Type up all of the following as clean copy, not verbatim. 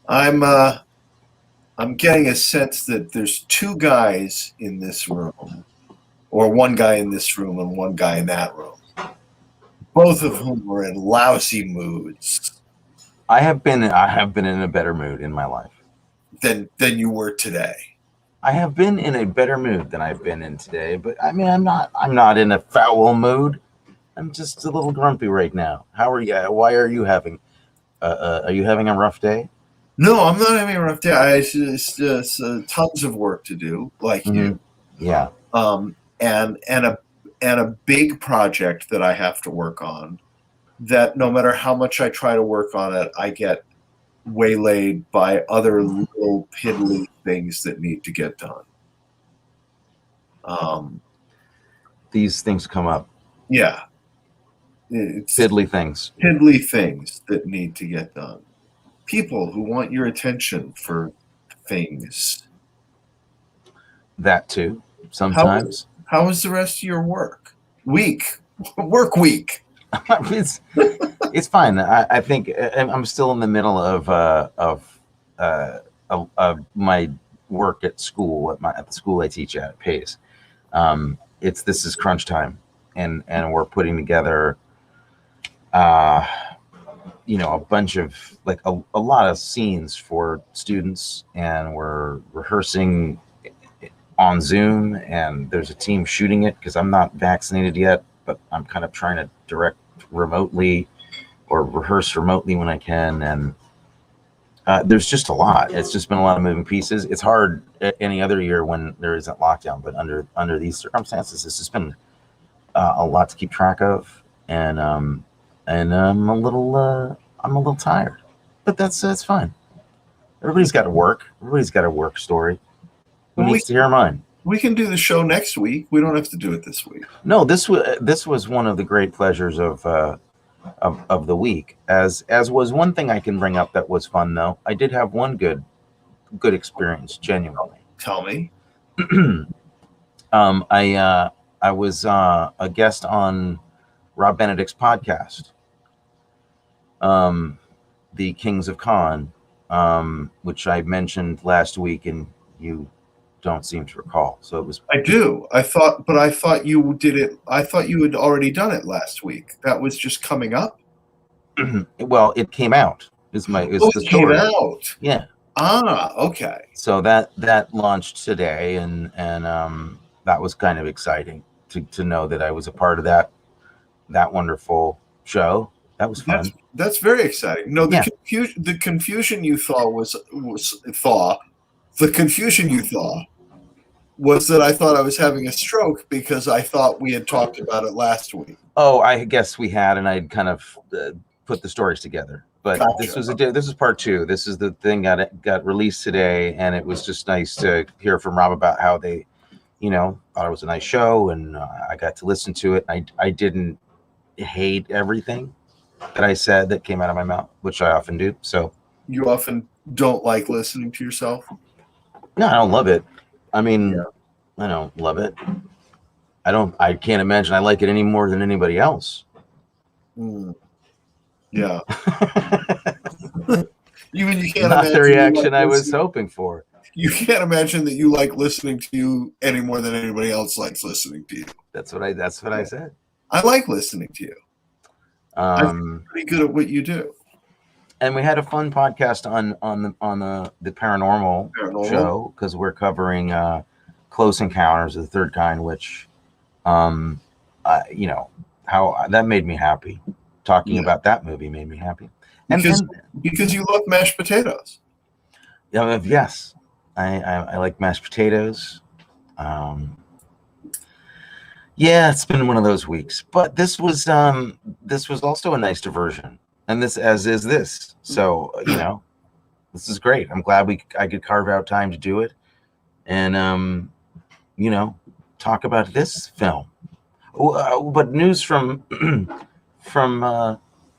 I'm I'm getting a sense that there's two guys in this room, or one guy in this room and one guy in that room, both of whom are in lousy moods I have been in a better mood in my life. than you were today. I have been in a better mood than I've been in today, but I mean, I'm not in a foul mood. I'm just a little grumpy right now. How are you? Why are you having a rough day? No, I'm not having a rough day. It's just tons of work to do, like you. Yeah. And a big project that I have to work on. That no matter how much I try to work on it, I get waylaid by other little piddly things that need to get done. These things come up. Yeah. It's Piddly things that need to get done. People who want your attention for things. That too, sometimes. How was the rest of your work week? Work week. It's fine. I think I'm still in the middle of my work at school at the school I teach at Pace. This is crunch time, and we're putting together a bunch of a lot of scenes for students, and we're rehearsing on Zoom, and there's a team shooting it because I'm not vaccinated yet, but I'm kind of trying to direct remotely or rehearse remotely when I can. And there's just a lot. It's just been a lot of moving pieces. It's hard any other year when there isn't lockdown, but under these circumstances, it's just been a lot to keep track of. And I'm a little tired, but that's fine. Everybody's got to work. Everybody's got a work story. Who needs to hear mine? We can do the show next week. We don't have to do it this week. No, this was one of the great pleasures of the week. As was one thing I can bring up that was fun though. I did have one good experience, genuinely. Tell me. I was a guest on Rob Benedict's podcast, The Kings of Con, which I mentioned last week, and you don't seem to recall. So it was. I do. I thought you did it. I thought you had already done it last week. That was just coming up. Well, it came out. The story. It came out. Yeah. Okay. So that launched today, and that was kind of exciting to know that I was a part of that wonderful show. That was fun. That's very exciting. No, the confusion you thought was that I thought I was having a stroke because I thought we had talked about it last week. Oh, I guess we had, and I'd kind of put the stories together. But Gotcha. This is part two. This is the thing got released today, and it was just nice to hear from Rob about how they, thought it was a nice show, and I got to listen to it. I didn't hate everything that I said that came out of my mouth, which I often do. So you often don't like listening to yourself? No, I don't love it. I mean, I don't love it. I can't imagine I like it any more than anybody else. Yeah. You can't Not imagine the reaction I was hoping for. You can't imagine that you like listening to you any more than anybody else likes listening to you. That's what I said. I like listening to you. I'm pretty good at what you do. And we had a fun podcast on the paranormal show because we're covering Close Encounters of the Third Kind, which, how that made me happy. Talking about that movie made me happy. Because you love mashed potatoes. Yes, I like mashed potatoes. Yeah, it's been one of those weeks, but this was also a nice diversion. And this is this. So, this is great. I'm glad I could carve out time to do it and, talk about this film. But news from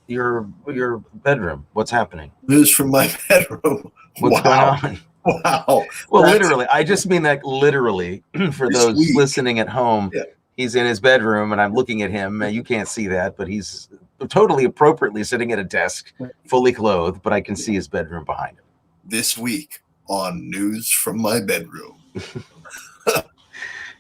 your bedroom. What's happening? News from my bedroom. What's going on? Wow. Well, literally. I just mean that literally for those listening at home. Yeah. He's in his bedroom and I'm looking at him. You can't see that, but he's totally appropriately sitting at a desk, fully clothed, but I can see his bedroom behind him. this week on News from My Bedroom.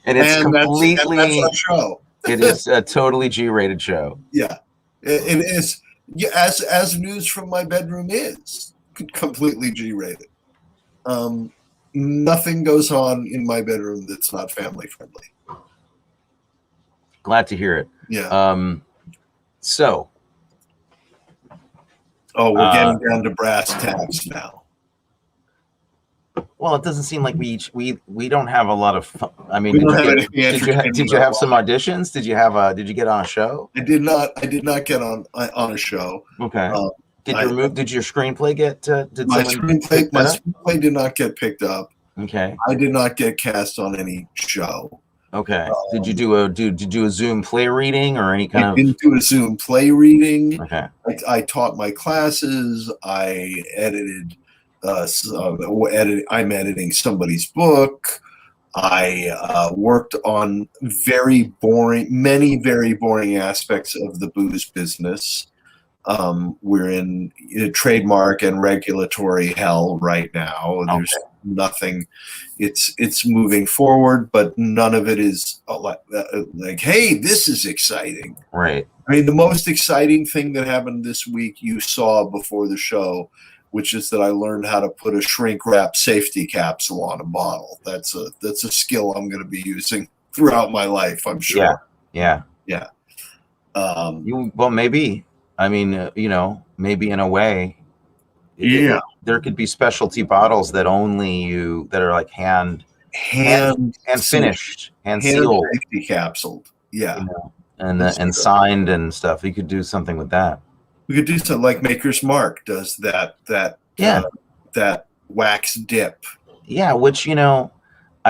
And it's completely, that's our show. It is a totally G-rated show. Yeah, it is. Yeah, as News from My Bedroom is completely G-rated. Nothing goes on in my bedroom that's not family friendly. Glad to hear it. Yeah. So. Oh, we're getting down to brass tacks now. Well, it doesn't seem like we don't have a lot of fun. I mean, did you have some auditions? Did you get on a show? I did not get on a show. Okay. Did your screenplay get my screenplay did not get picked up. Okay. I did not get cast on any show. Okay. Did you do a Zoom play reading or any kind of? I didn't do a Zoom play reading. Okay. I taught my classes. I edited. I'm editing somebody's book. I worked on many very boring aspects of the booze business. We're in trademark and regulatory hell right now. There's nothing. It's moving forward, but none of it is like, hey, this is exciting. Right. I mean, the most exciting thing that happened this week you saw before the show, which is that I learned how to put a shrink wrap safety capsule on a bottle. That's a skill I'm going to be using throughout my life, I'm sure. Yeah. Well, maybe. I mean, maybe in a way. Yeah. There could be specialty bottles that are like hand finished, hand sealed, safety capsuled. Yeah. And signed and stuff. You could do something with that. We could do something like Maker's Mark does that wax dip. Yeah, which I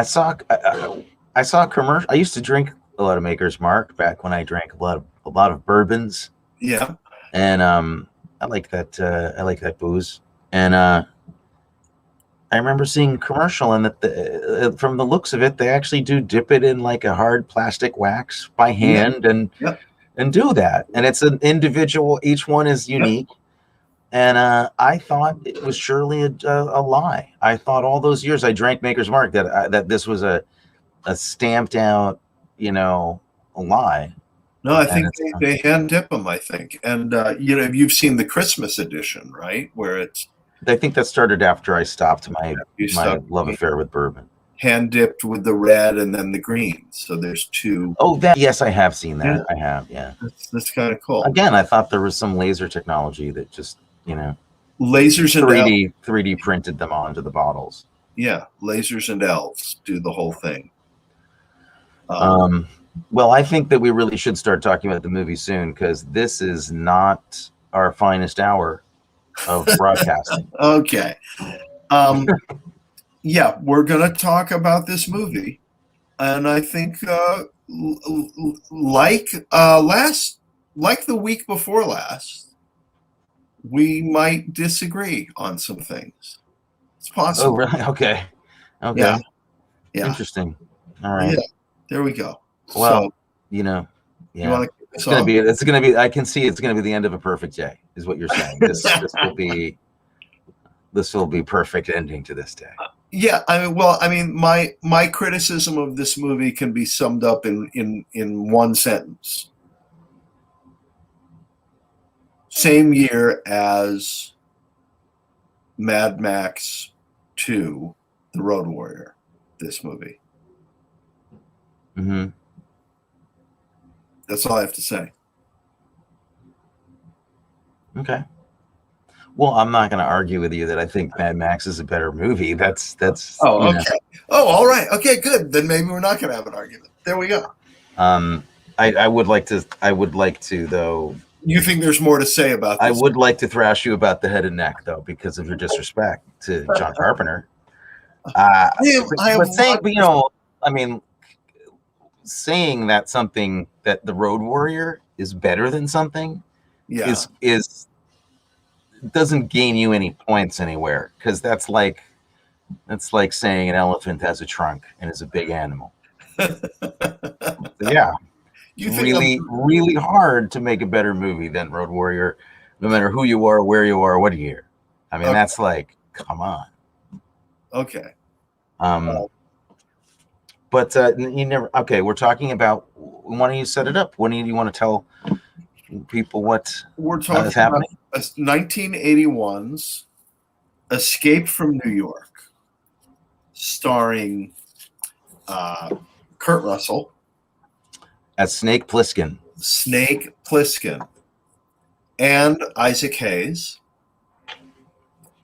saw a commercial. I used to drink a lot of Maker's Mark back when I drank a lot of bourbons. Yeah, and I like that. I like that booze. And I remember seeing a commercial, and that from the looks of it, they actually do dip it in like a hard plastic wax by hand, and do that. And it's an individual. Each one is unique. And I thought it was surely a lie. I thought all those years I drank Maker's Mark that this was a stamped out, a lie. No, I think they hand dip them. I think, and you've seen the Christmas edition, right? Where it's. I think that started after I stopped my love affair with bourbon. Hand dipped with the red and then the green. So there's two. Oh, yes, I have seen that. Yeah. I have, yeah. That's kind of cool. Again, I thought there was some laser technology that just, lasers and 3D printed them onto the bottles. Yeah, lasers and elves do the whole thing. Well, I think that we really should start talking about the movie soon, because this is not our finest hour of broadcasting. Okay. Yeah, we're going to talk about this movie. And I think like the week before last, we might disagree on some things. It's possible. Oh, really? Okay. Yeah. Interesting. All right. Yeah. There we go. Well, so, you want to it's gonna be. I can see it's gonna be the end of a perfect day, is what you're saying. This will be perfect ending to this day. Yeah, I mean, my criticism of this movie can be summed up in one sentence. Same year as Mad Max 2, The Road Warrior, this movie. Mm-hmm. That's all I have to say. Okay. Well, I'm not going to argue with you that I think Mad Max is a better movie. That's. Oh, okay. Oh, all right. Okay, good. Then maybe we're not going to have an argument. There we go. I would like to though. You think there's more to say about this? I would like to thrash you about the head and neck, though, because of your disrespect to John Carpenter. Saying that something that The Road Warrior is better than something is doesn't gain you any points anywhere, because that's like saying an elephant has a trunk and is a big animal. Yeah. Really hard to make a better movie than Road Warrior, no matter who you are, where you are, what you hear. I mean, that's like come on. Okay. But you never. Okay, we're talking about. Why don't you set it up? When do you want to tell people what We're talking is happening? about 1981's Escape from New York, starring Kurt Russell As Snake Plissken. Snake Plissken, and Isaac Hayes,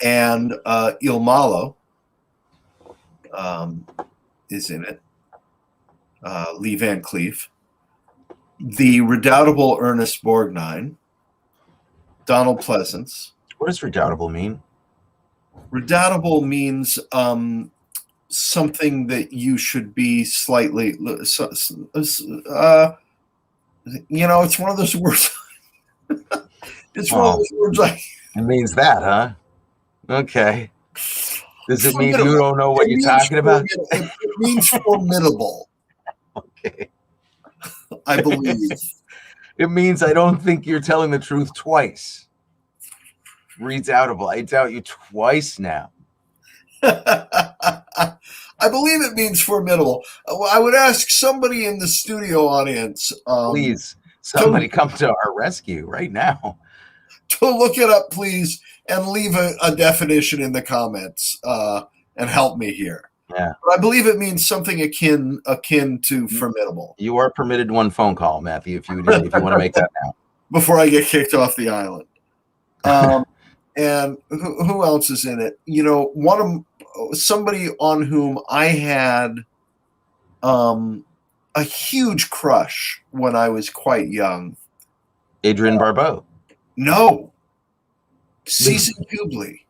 and Il Malo is in it. Lee Van Cleef, the redoubtable Ernest Borgnine, Donald Pleasence. What does redoubtable mean? Redoubtable means something that you should be slightly, it's one of those words. It's one of those words like. It means that, huh? Okay. Does it mean Formidable. you don't know what you're talking about? It means formidable. Okay. I believe. It means I don't think you're telling the truth twice. Redoubtable. I doubt you twice now. I believe it means formidable. I would ask somebody in the studio audience, Please, somebody come to our rescue right now. To look it up, please, and leave a definition in the comments and help me here. Yeah, but I believe it means something akin to formidable. You are permitted one phone call, Matthew, if you want to make that now before I get kicked off the island. And who else is in it? Somebody on whom I had a huge crush when I was quite young. Adrienne Barbeau. No. Season Hubley.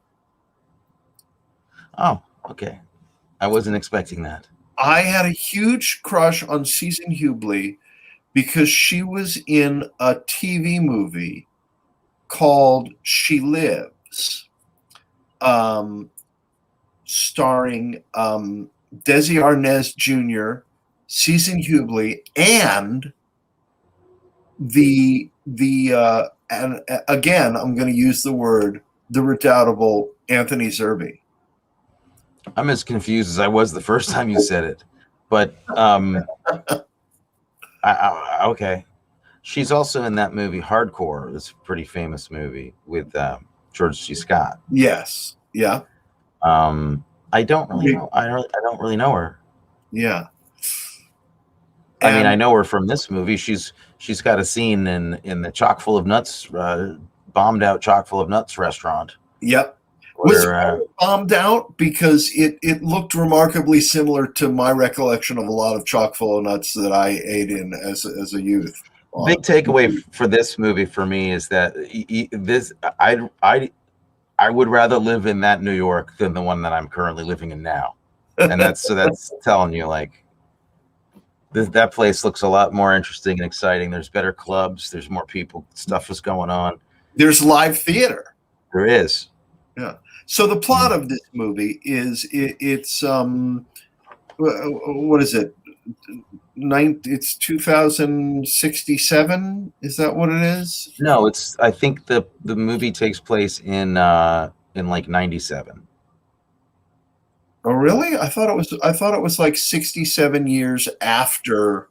Oh, okay. I wasn't expecting that. I had a huge crush on Season Hubley because she was in a TV movie called She Lives, starring Desi Arnaz Jr., Season Hubley, and and again, I'm going to use the word, the redoubtable Anthony Zerbe. I'm as confused as I was the first time you said it, but okay. She's also in that movie Hardcore. It's a pretty famous movie with George C. Scott. Yes. Yeah. I don't really know. I don't really know her. Yeah. I mean, I know her from this movie. She's got a scene in the Chock full of nuts, bombed out Chock full of nuts restaurant. Yep. Was it bombed out because it looked remarkably similar to my recollection of a lot of Chock full of nuts that I ate in as a youth. Big takeaway for this movie for me is that I would rather live in that New York than the one that I'm currently living in now, and that's telling you, like, that place looks a lot more interesting and exciting. There's better clubs. There's more people. Stuff is going on. There's live theater. There is. Yeah. So the plot of this movie is it's what is it? It's 2067. Is that what it is? No, I think the movie takes place in like 97. Oh, really? I thought it was like 67 years after.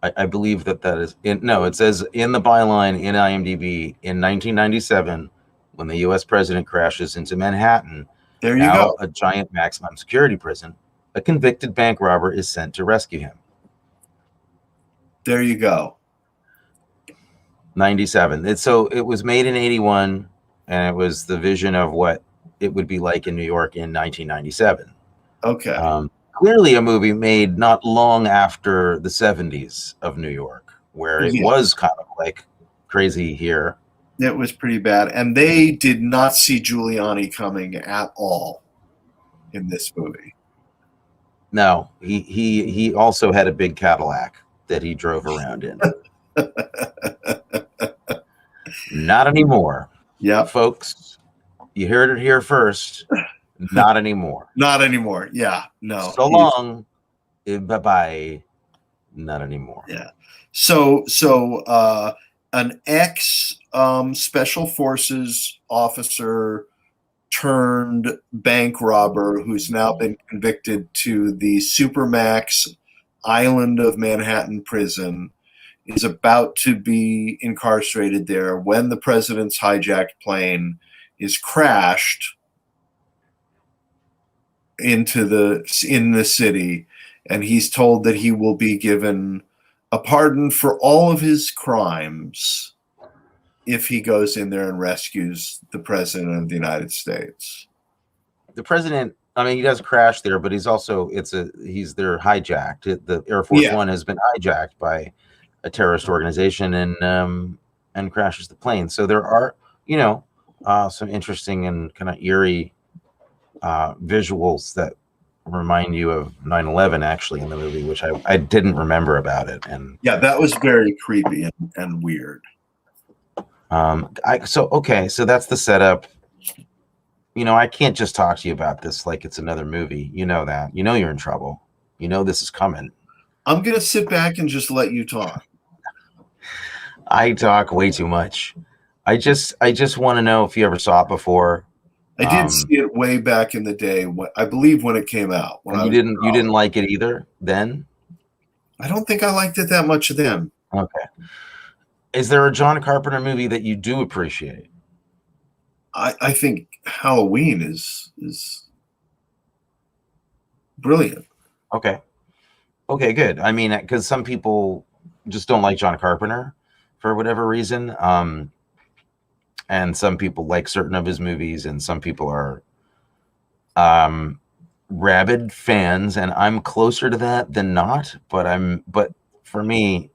I believe that is it says in the byline in IMDb in 1997 when the U.S. president crashes into Manhattan. There you go. A giant maximum security prison. A convicted bank robber is sent to rescue him. There you go. 97. It was made in 81, and it was the vision of what it would be like in New York in 1997. Okay. Clearly a movie made not long after the 70s of New York, where it was kind of like crazy here. It was pretty bad. And they did not see Giuliani coming at all in this movie. No, he also had a big Cadillac that he drove around in. Not anymore. Yeah. Folks, you heard it here first. Not anymore. Not anymore. Yeah. No. So long. Bye-bye. Not anymore. Yeah. So an ex special forces officer turned bank robber who's now been convicted to the Supermax Island of Manhattan prison is about to be incarcerated there when the president's hijacked plane is crashed in the city, and he's told that he will be given a pardon for all of his crimes if he goes in there and rescues the president of the United States. The president, I mean, he does crash there, but he's also they're hijacked. The Air Force One has been hijacked by a terrorist organization and crashes the plane. So there are, some interesting and kind of eerie visuals that remind you of 9/11 actually in the movie, which I didn't remember about it. And yeah, that was very creepy and weird. So that's the setup. I can't just talk to you about this like it's another movie. You know that. You know you're in trouble. You know this is coming. I'm gonna sit back and just let you talk. I talk way too much. I just want to know if you ever saw it before. I did see it way back in the day. I believe when it came out. You didn't like it either then? I don't think I liked it that much then. Okay. Is there a John Carpenter movie that you do appreciate? I think Halloween is brilliant. Okay, good. I mean, because some people just don't like John Carpenter for whatever reason, and some people like certain of his movies, and some people are rabid fans, and I'm closer to that than not. But for me,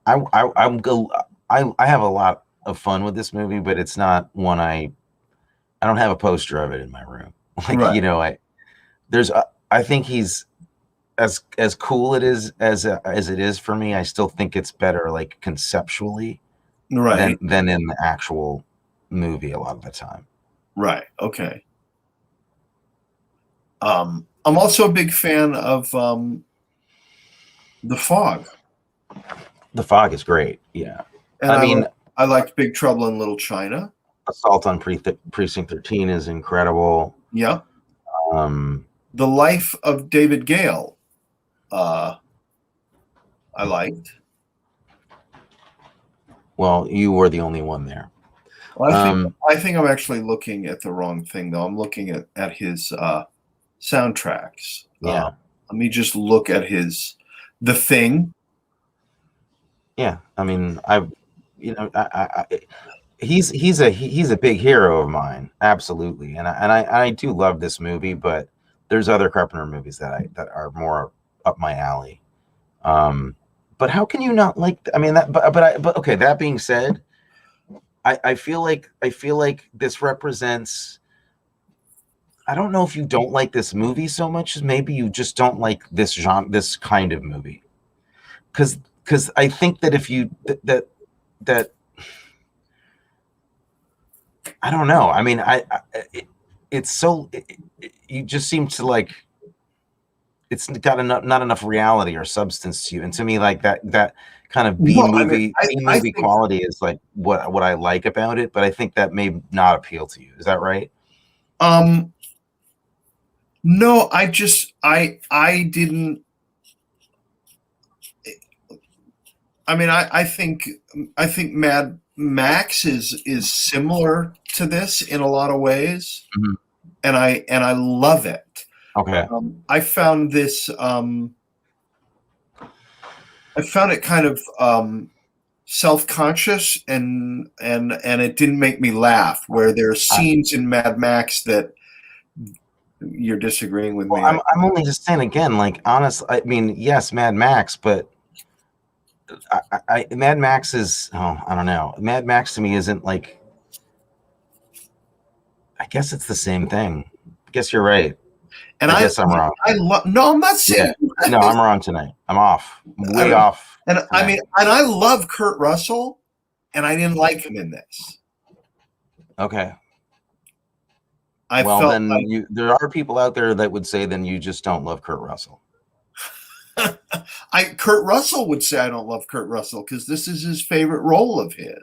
I have a lot of fun with this movie, but it's not one I don't have a poster of it in my room. Like, right. I think he's as cool it is as it is for me. I still think it's better like conceptually, right, than in the actual movie a lot of the time. Right. Okay. I'm also a big fan of The Fog. The Fog is great. Yeah. And I liked Big Trouble in Little China. Assault on Precinct 13 is incredible. Yeah. The Life of David Gale, I liked. Well, you were the only one there. Well, I think I'm actually looking at the wrong thing, though. I'm looking at his soundtracks. Yeah. Let me just look at The Thing. Yeah. I mean, he's a big hero of mine, absolutely, and I do love this movie, but there's other Carpenter movies that are more up my alley. But how can you not like? I mean, but okay. That being said, I feel like this represents. I don't know if you don't like this movie so much as maybe you just don't like this genre, this kind of movie, because I think that if you that I don't know. I mean, you just seem to like it's got not enough reality or substance to you, and to me, like that kind of B movie quality is like what I like about it. But I think that may not appeal to you. Is that right? No, I didn't. I mean, I think Mad Max is similar to this in a lot of ways, mm-hmm. and I love it. Okay, I found this. I found it kind of self-conscious, and it didn't make me laugh. Where there are scenes in Mad Max that you're disagreeing with me. I'm only just saying again, like honestly, I mean, yes, Mad Max, but. Mad Max is I don't know. Mad Max to me isn't like. I guess it's the same thing. I guess you're right. And I guess I'm wrong. No, I'm not saying. Yeah. No, I'm wrong tonight. I'm off. Way off. And tonight. I mean, and I love Kurt Russell, and I didn't like him in this. Okay. There are people out there that would say then you just don't love Kurt Russell. Kurt Russell would say I don't love Kurt Russell because this is his favorite role of his.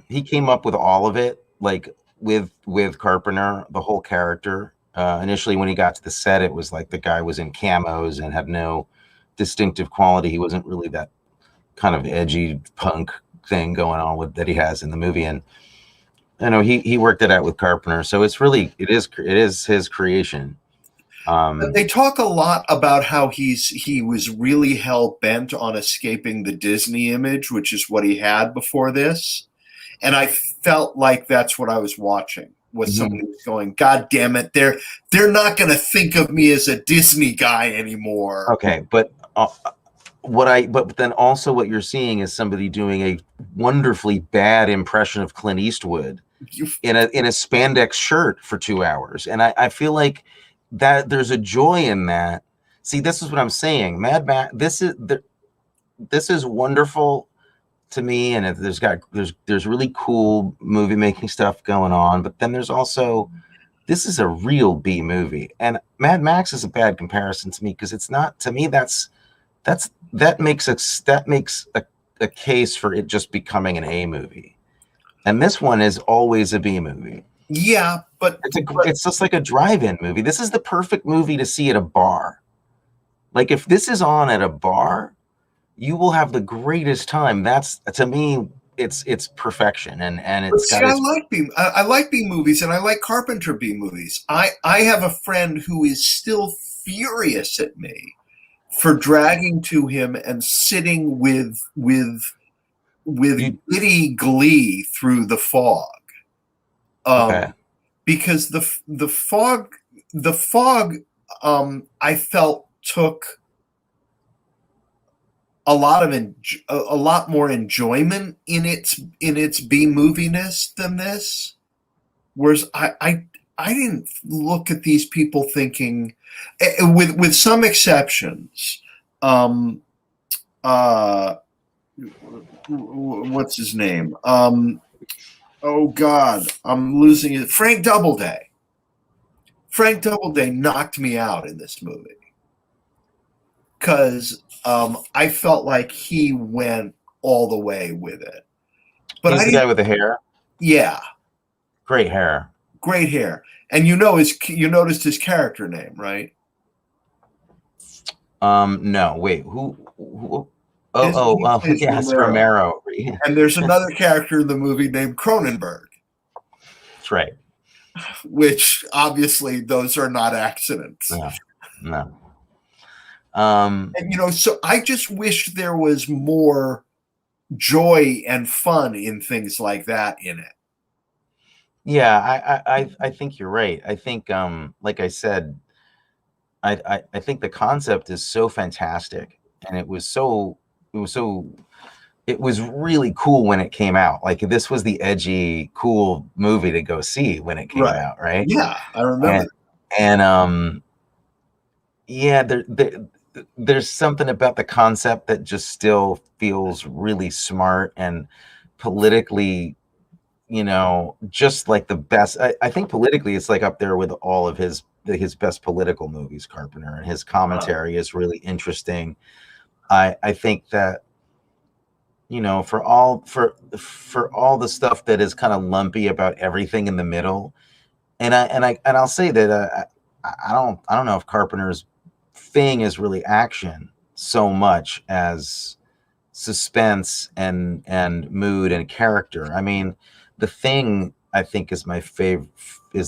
He came up with all of it, like with Carpenter, the whole character. Initially, when he got to the set, it was like the guy was in camos and had no distinctive quality. He wasn't really that kind of edgy punk thing going on with that he has in the movie. And I know he worked it out with Carpenter, so it is his creation. They talk a lot about how he was really hell bent on escaping the Disney image, which is what he had before this. And I felt like that's what I was watching. Was somebody was going, God damn it, they're not going to think of me as a Disney guy anymore. Okay, but then also what you're seeing is somebody doing a wonderfully bad impression of Clint Eastwood in a spandex shirt for 2 hours, and I feel like that there's a joy in that. See, this is what I'm saying. Mad Max. This is wonderful to me, and there's really cool movie making stuff going on, but then there's also, this is a real B movie, and Mad Max is a bad comparison to me because it's not, to me that makes a case for it just becoming an A movie, and this one is always a B movie. Yeah, but it's just like a drive-in movie. This is the perfect movie to see at a bar. Like if this is on at a bar, you will have the greatest time. That's, to me, it's perfection, and it's. See, I like B movies, and I like Carpenter B movies. I have a friend who is still furious at me for dragging to him and sitting with giddy glee through The Fog. Okay. Because the fog, I felt took a lot more enjoyment in its B moviness than this. Whereas I didn't look at these people thinking, with some exceptions, what's his name? Oh God, I'm losing it. Frank Doubleday. Frank Doubleday knocked me out in this movie because I felt like he went all the way with it. But he's the guy with the hair. Yeah, great hair. Great hair, and you noticed his character name, right? No, wait, who? Yes, Romero. And there's another character in the movie named Cronenberg. That's right. Which obviously those are not accidents. No. And so I just wish there was more joy and fun in things like that in it. Yeah, I think you're right. I think, like I said, I think the concept is so fantastic, and it was really cool when it came out. Like this was the edgy, cool movie to go see when it came out, right? Yeah, I remember. And yeah, there's something about the concept that just still feels really smart and politically, just like the best. I think politically, it's like up there with all of his best political movies, Carpenter, and his commentary is really interesting. I think that, for all the stuff that is kind of lumpy about everything in the middle, and I'll say that I don't know if Carpenter's thing is really action so much as suspense and mood and character. I mean, The Thing, I think, is the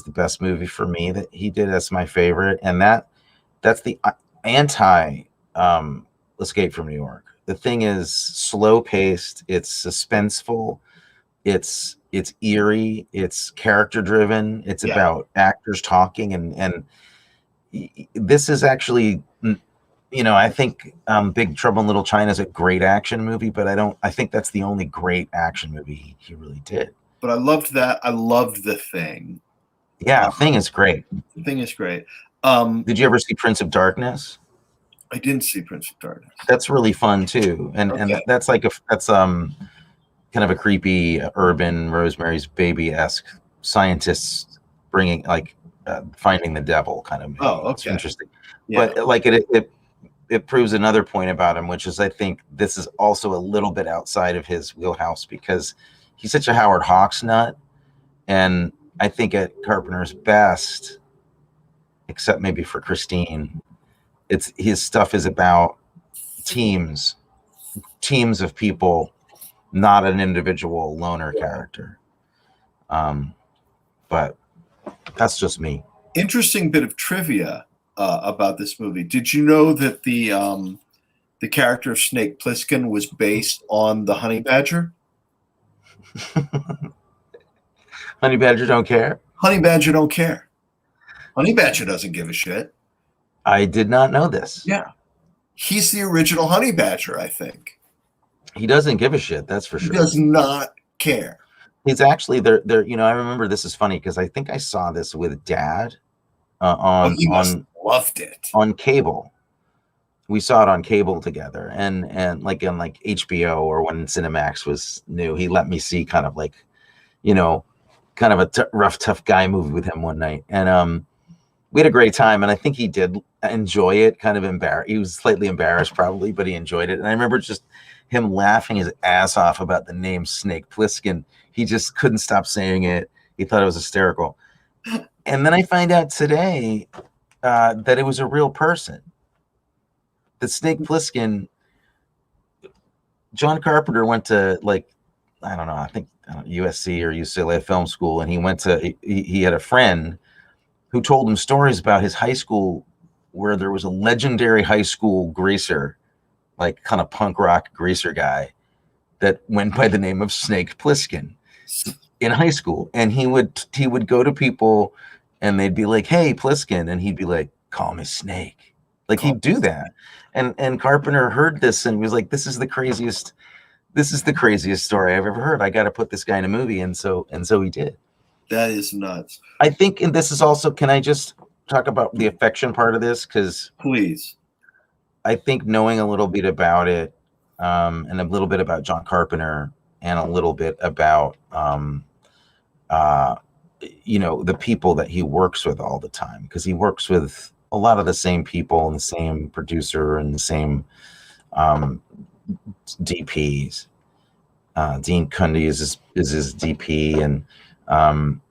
best movie for me that he did. That's my favorite, and that's the anti Escape from New York. The Thing is slow paced, it's suspenseful, it's eerie, it's character driven, it's about actors talking, and this is actually, I think Big Trouble in Little China is a great action movie, but I think that's the only great action movie he really did. But I loved that. I loved The Thing. Yeah, Thing is great. The Thing is great. Did you ever see Prince of Darkness? I didn't see Prince of Darkness. That's really fun too, and that's kind of a creepy urban Rosemary's Baby-esque scientists bringing finding the devil kind of movie. Oh, okay. It's interesting, yeah. but like it it proves another point about him, which is I think this is also a little bit outside of his wheelhouse because he's such a Howard Hawks nut. And I think at Carpenter's best, except maybe for Christine, it's his stuff is about teams of people, not an individual loner character. But that's just me. Interesting bit of trivia about this movie. Did you know that the character of Snake Plissken was based on the honey badger? Honey badger don't care? Honey badger don't care. Honey badger doesn't give a shit. I did not know this. Yeah. He's the original honey badger, I think. He doesn't give a shit, that's for sure. He does not care. He's actually there. I remember this is funny because I think I saw this with Dad He must have loved it on cable. We saw it on cable together, and like on like HBO or when Cinemax was new, he let me see kind of like, kind of a rough, tough guy movie with him one night, and we had a great time, and I think he did enjoy it. Kind of embarrassed, he was slightly embarrassed probably, but he enjoyed it. And I remember just him laughing his ass off about the name Snake Plissken. He just couldn't stop saying it. He thought it was hysterical. And then I find out today that it was a real person. The Snake Plissken, John Carpenter went to, like, I don't know, I think USC or UCLA film school, and he had a friend who told him stories about his high school where there was a legendary high school greaser, like kind of punk rock greaser guy that went by the name of Snake Plissken in high school. And he would go to people and they'd be like, "Hey, Plissken," and he'd be like, "Call me Snake." Like he'd do that. And Carpenter heard this and was like, this is the craziest story I've ever heard. I got to put this guy in a movie. And so he did. That is nuts. I think, and this is also, can I just talk about the affection part of this? Because please, I think knowing a little bit about it, and a little bit about John Carpenter, and a little bit about the people that he works with all the time, because he works with a lot of the same people and the same producer and the same DPs. Dean Cundy is his DP, and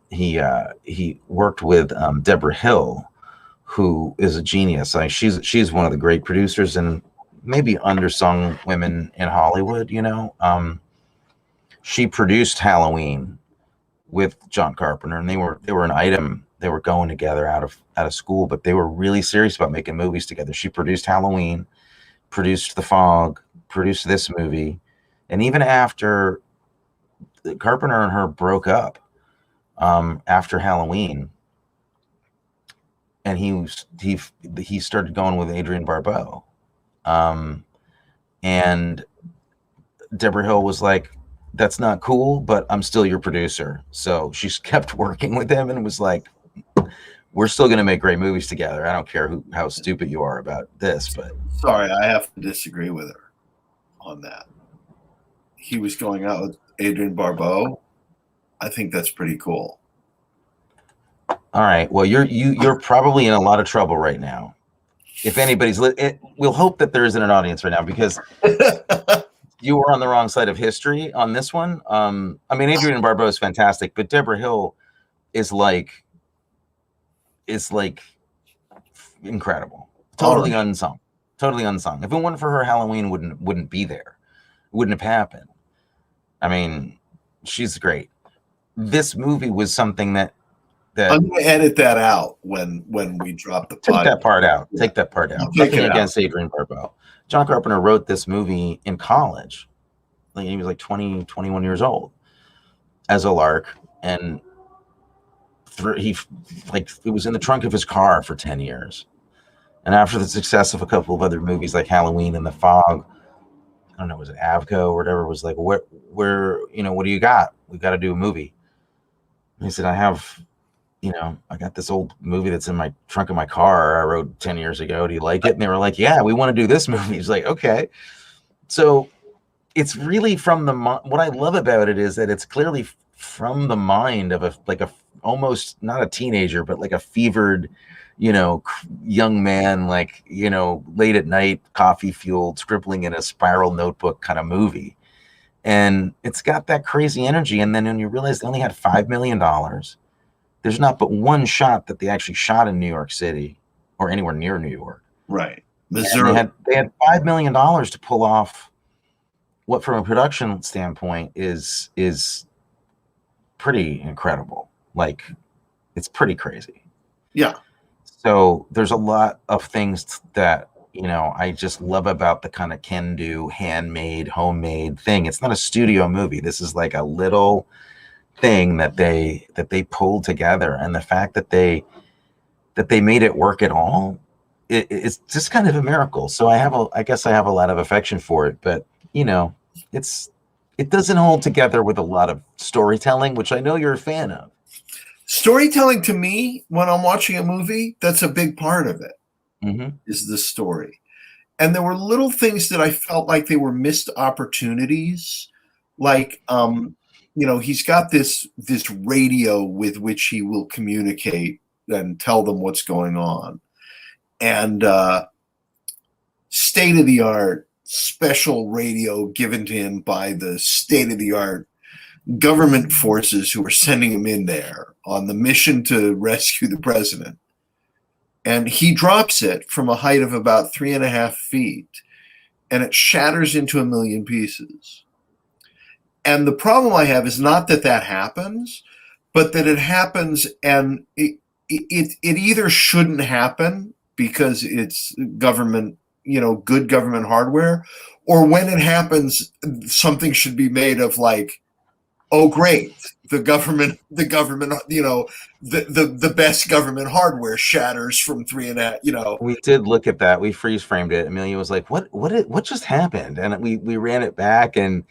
he worked with Deborah Hill, who is a genius. She's one of the great producers and maybe undersung women in Hollywood. She produced Halloween with John Carpenter, and they were an item. They were going together out of school, but they were really serious about making movies together. She produced Halloween, produced The Fog, produced this movie, and even after Carpenter and her broke up after Halloween, and he started going with Adrienne Barbeau, and Deborah Hill was like, "That's not cool, but I'm still your producer." So she kept working with him and was like, "We're still going to make great movies together. I don't care how stupid you are about this." But sorry, I have to disagree with her on that. He was going out with Adrienne Barbeau. I think that's pretty cool. All right. Well, you're probably in a lot of trouble right now. If anybody's, we'll hope that there isn't an audience right now, because you were on the wrong side of history on this one. I mean, Adrienne Barbeau is fantastic, but Deborah Hill is like incredible. Totally unsung. If it wasn't for her, Halloween wouldn't be there. It wouldn't have happened. I mean, she's great. This movie was something that I'm going to edit that out when we drop the Take that part out. Take that part out. Nothing against Adrienne Barbeau. John Carpenter wrote this movie in college. Like, he was like 20, 21 years old as a lark. And it was in the trunk of his car for 10 years. And after the success of a couple of other movies like Halloween and The Fog, I don't know, was it Avco or whatever, was like, what do you got? We got to do a movie. And he said, I got this old movie that's in my trunk of my car I wrote 10 years ago. Do you like it? And they were like, yeah, we want to do this movie. He's like, okay. So it's really from what I love about it is that it's clearly from the mind of almost not a teenager, but like a fevered, young man, like, late at night, coffee fueled, scribbling in a spiral notebook kind of movie. And it's got that crazy energy. And then when you realize they only had $5 million, there's not but one shot that they actually shot in New York City or anywhere near New York. Right. Missouri. They had $5 million to pull off what, from a production standpoint, is pretty incredible. Like, it's pretty crazy. Yeah. So there's a lot of things that, I just love about the kind of can-do, handmade, homemade thing. It's not a studio movie. This is like a little thing that they pulled together, and the fact that they made it work at all, it's just kind of a miracle. So I guess I have a lot of affection for it, but it doesn't hold together with a lot of storytelling, which I know you're a fan of. Storytelling, to me, when I'm watching a movie, that's a big part of it. Mm-hmm. Is the story. And there were little things that I felt like they were missed opportunities. Like, he's got this radio with which he will communicate and tell them what's going on. And state-of-the-art special radio given to him by the state-of-the-art government forces who are sending him in there on the mission to rescue the president. And he drops it from a height of about 3.5 feet, and it shatters into 1 million pieces. And the problem I have is not that happens, but that it happens, and it either shouldn't happen because it's government, good government hardware, or when it happens, something should be made of like, oh, great. The government, the best government hardware shatters from 3.5. We did look at that. We freeze framed it. Amelia was like, "What just happened?" And we ran it back, and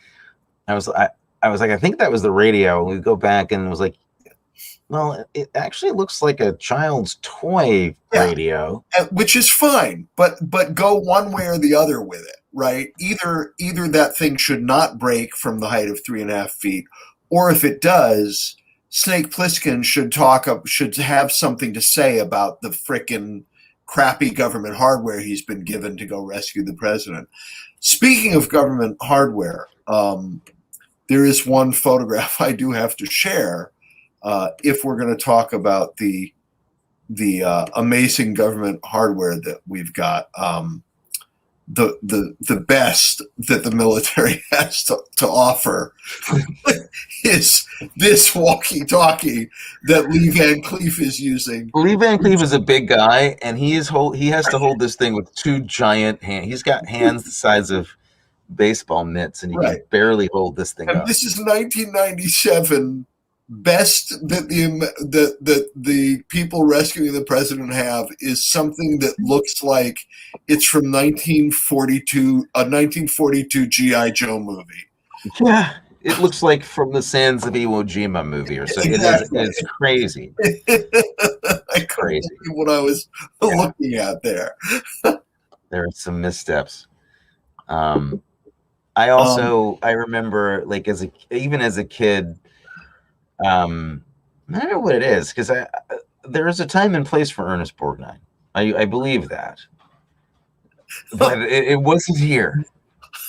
I was like, I think that was the radio. And we go back, and it was like, well, it actually looks like a child's toy radio, which is fine, but go one way or the other with it, right? Either that thing should not break from the height of 3.5 feet. Or if it does, Snake Plissken should have something to say about the frickin' crappy government hardware he's been given to go rescue the president. Speaking of government hardware, there is one photograph I do have to share if we're going to talk about the amazing government hardware that we've got. The best that the military has to offer is this walkie-talkie that Lee Van Cleef is using. Lee Van Cleef is a big guy, and he has to hold this thing with two giant hands. He's got hands the size of baseball mitts, and he can barely hold this thing up. This is 1997. Best that the people rescuing the president have is something that looks like it's from 1942, a 1942 G.I. Joe movie. Yeah, it looks like from the Sands of Iwo Jima movie or something. Exactly. It's crazy. Crazy. What I was looking at there. There are some missteps. I remember, like, even as a kid. I don't know what it is, because there is a time and place for Ernest Borgnine. I believe that, but it wasn't here.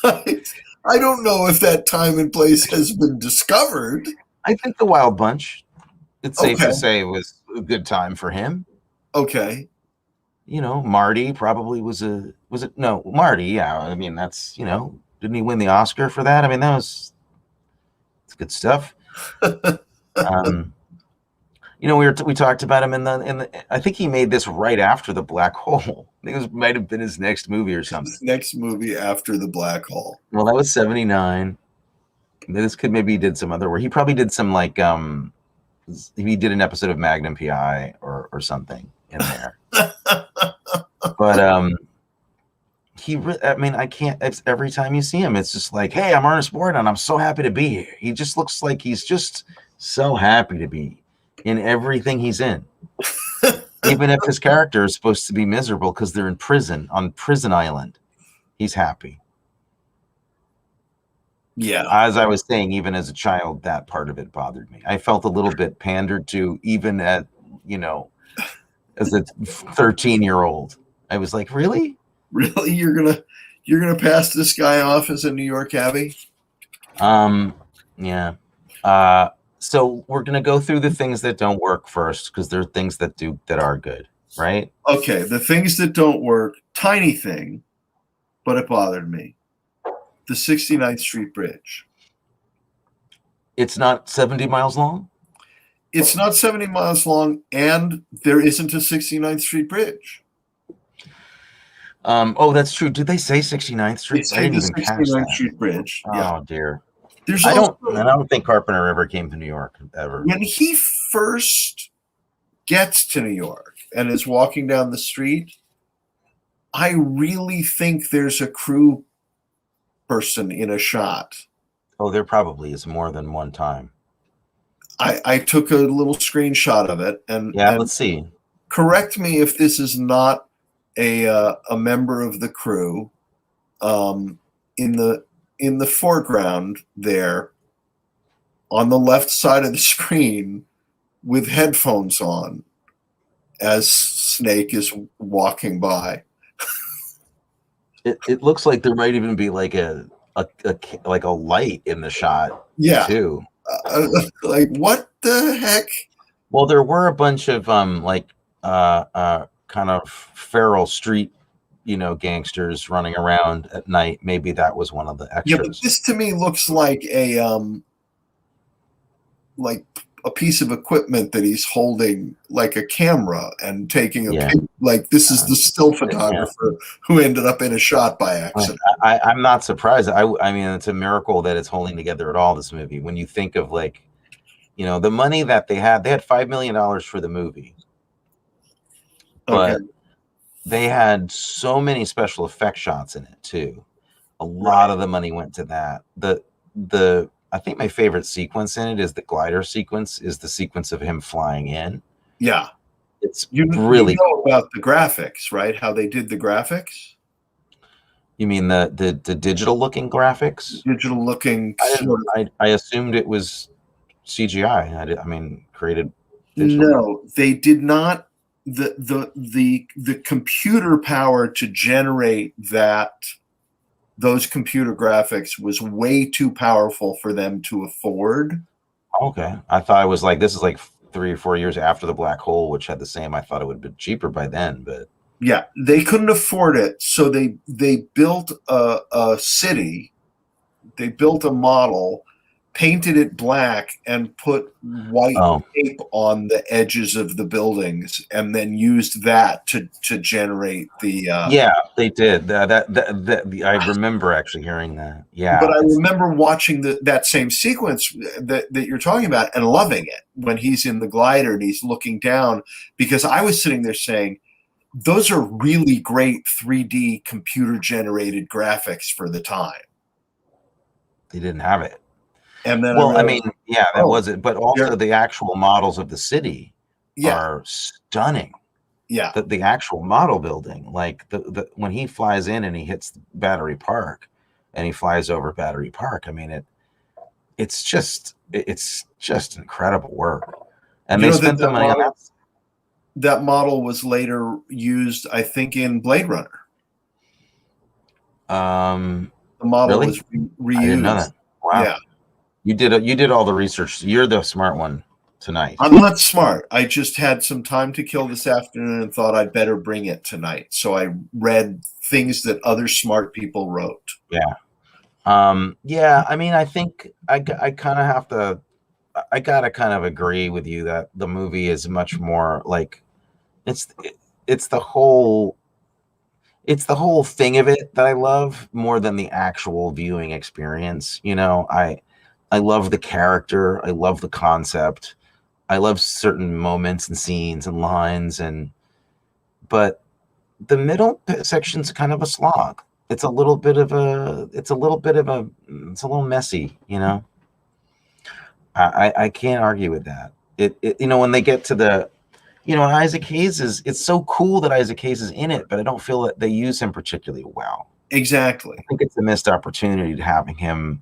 I don't know if that time and place has been discovered. I think the Wild Bunch, it's safe to say, was a good time for him. Okay. Marty probably Marty. Yeah. I mean, that's, didn't he win the Oscar for that? I mean, it's good stuff. We talked about him in the. I think he made this right after The Black Hole. I think it might have been his next movie or something. His next movie after The Black Hole. Well, that was 1979. This kid maybe did some other work. He probably did some he did an episode of Magnum PI or something in there. But I can't. Every time you see him, it's just like, hey, I'm Ernest Borgnine. I'm so happy to be here. He just looks like he's just so happy to be in everything he's in. Even if his character is supposed to be miserable because they're in prison, on Prison Island, he's happy. Yeah. As I was saying, even as a child, that part of it bothered me. I felt a little bit pandered to, even at, as a 13-year-old. I was like, really? Really, you're gonna pass this guy off as a New York Abbey? Yeah. So we're gonna go through the things that don't work first, because there are things that are good, right? Okay, the things that don't work, tiny thing, but it bothered me. The 69th Street Bridge. It's not 70 miles long. It's not 70 miles long, and there isn't a 69th Street Bridge. Oh, that's true. Did they say 69th Street? I didn't even catch 69th that. Street Bridge. Yeah. Oh dear. There's I don't think Carpenter ever came to New York ever. When he first gets to New York and is walking down the street, I really think there's a crew person in a shot. Oh, there probably is more than one time. I took a little screenshot of it, and let's see. Correct me if this is not a member of the crew. In the foreground there, on the left side of the screen, with headphones on, as Snake is walking by. It looks like there might even be like a light in the shot. Yeah. Too. Like, what the heck? Well, there were a bunch of kind of feral street, gangsters running around at night. Maybe that was one of the extras. Yeah, but this to me looks like a piece of equipment that he's holding, like a camera, and taking a picture. Like, this is the still photographer who ended up in a shot by accident. I'm not surprised. I mean, it's a miracle that it's holding together at all, this movie. When you think of, like, the money that they had $5 million for the movie. But they had so many special effect shots in it too. A lot of the money went to that. I think my favorite sequence in it is the glider sequence, is the sequence of him flying in. Yeah. It's really know about the graphics, right? How they did the graphics? You mean the digital looking graphics? Digital looking. I assumed it was CGI. I mean, created digital. No, they did not. The computer power to generate those computer graphics was way too powerful for them to afford. Okay. I thought it was like, this is like 3 or 4 years after the black hole, which had the same. I thought it would have been cheaper by then, but yeah, they couldn't afford it, so they built a city. They built a model, painted it black, and put white tape on the edges of the buildings, and then used that to generate the. Yeah, they did. I remember actually hearing that. Yeah, but I remember watching that same sequence that you're talking about and loving it when he's in the glider and he's looking down, because I was sitting there saying, those are really great 3D computer generated graphics for the time. They didn't have it. And then I mean, yeah, that was it. But also the actual models of the city are stunning. Yeah. The actual model building, like the when he flies in and he hits Battery Park and he flies over Battery Park, I mean, it's just incredible work. And they spent the money on that. That model was later used, I think, in Blade Runner. The model was reused. I didn't know that. Wow. Yeah. You did all the research. You're the smart one tonight. I'm not smart. I just had some time to kill this afternoon and thought I'd better bring it tonight. So I read things that other smart people wrote. Yeah. Yeah. I mean, I think I kind of have to. I gotta kind of agree with you that the movie is much more like it's the whole thing of it that I love more than the actual viewing experience. I love the character. I love the concept. I love certain moments and scenes and lines, but the middle section's kind of a slog. It's a little messy, I can't argue with that. When they get to the, Isaac Hayes it's so cool that Isaac Hayes is in it, but I don't feel that they use him particularly well. Exactly. I think it's a missed opportunity to having him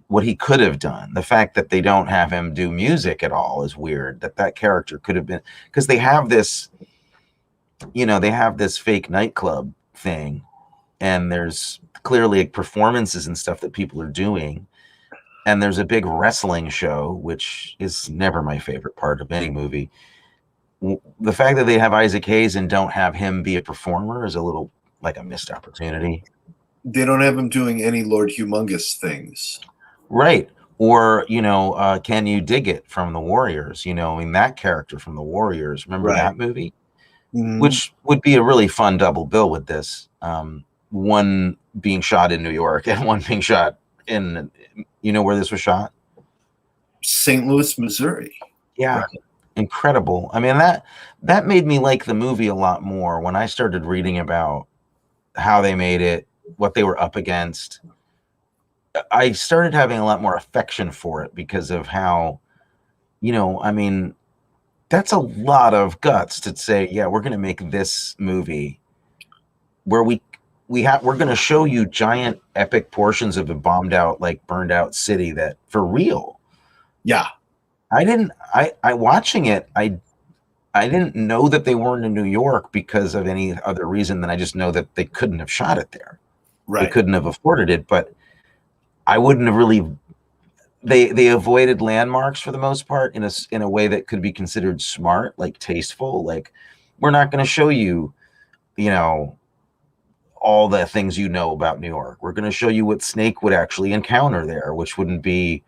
what he could have done. The fact that they don't have him do music at all is weird. That character could have been, because they have this, they have this fake nightclub thing, and there's clearly like performances and stuff that people are doing, and there's a big wrestling show, which is never my favorite part of any movie. The fact that they have Isaac Hayes and don't have him be a performer is a little like a missed opportunity. They don't have him doing any Lord Humongous things. Right. Or, Can You Dig It from the Warriors? That character from the Warriors. Remember that movie? Mm-hmm. Which would be a really fun double bill with this. One being shot in New York and one being shot in, where this was shot? St. Louis, Missouri. Yeah. Right. Incredible. I mean, that made me like the movie a lot more when I started reading about how they made it, what they were up against. I started having a lot more affection for it because of how, that's a lot of guts to say, yeah, we're going to make this movie where we're going to show you giant epic portions of a bombed out, like burned out city that for real. Yeah. Watching it, I didn't know that they weren't in New York because of any other reason than I just know that they couldn't have shot it there. Right. They couldn't have afforded it, but I wouldn't have really. They avoided landmarks for the most part in a way that could be considered smart, like tasteful. Like, we're not going to show you, all the things about New York. We're going to show you what Snake would actually encounter there, which wouldn't be.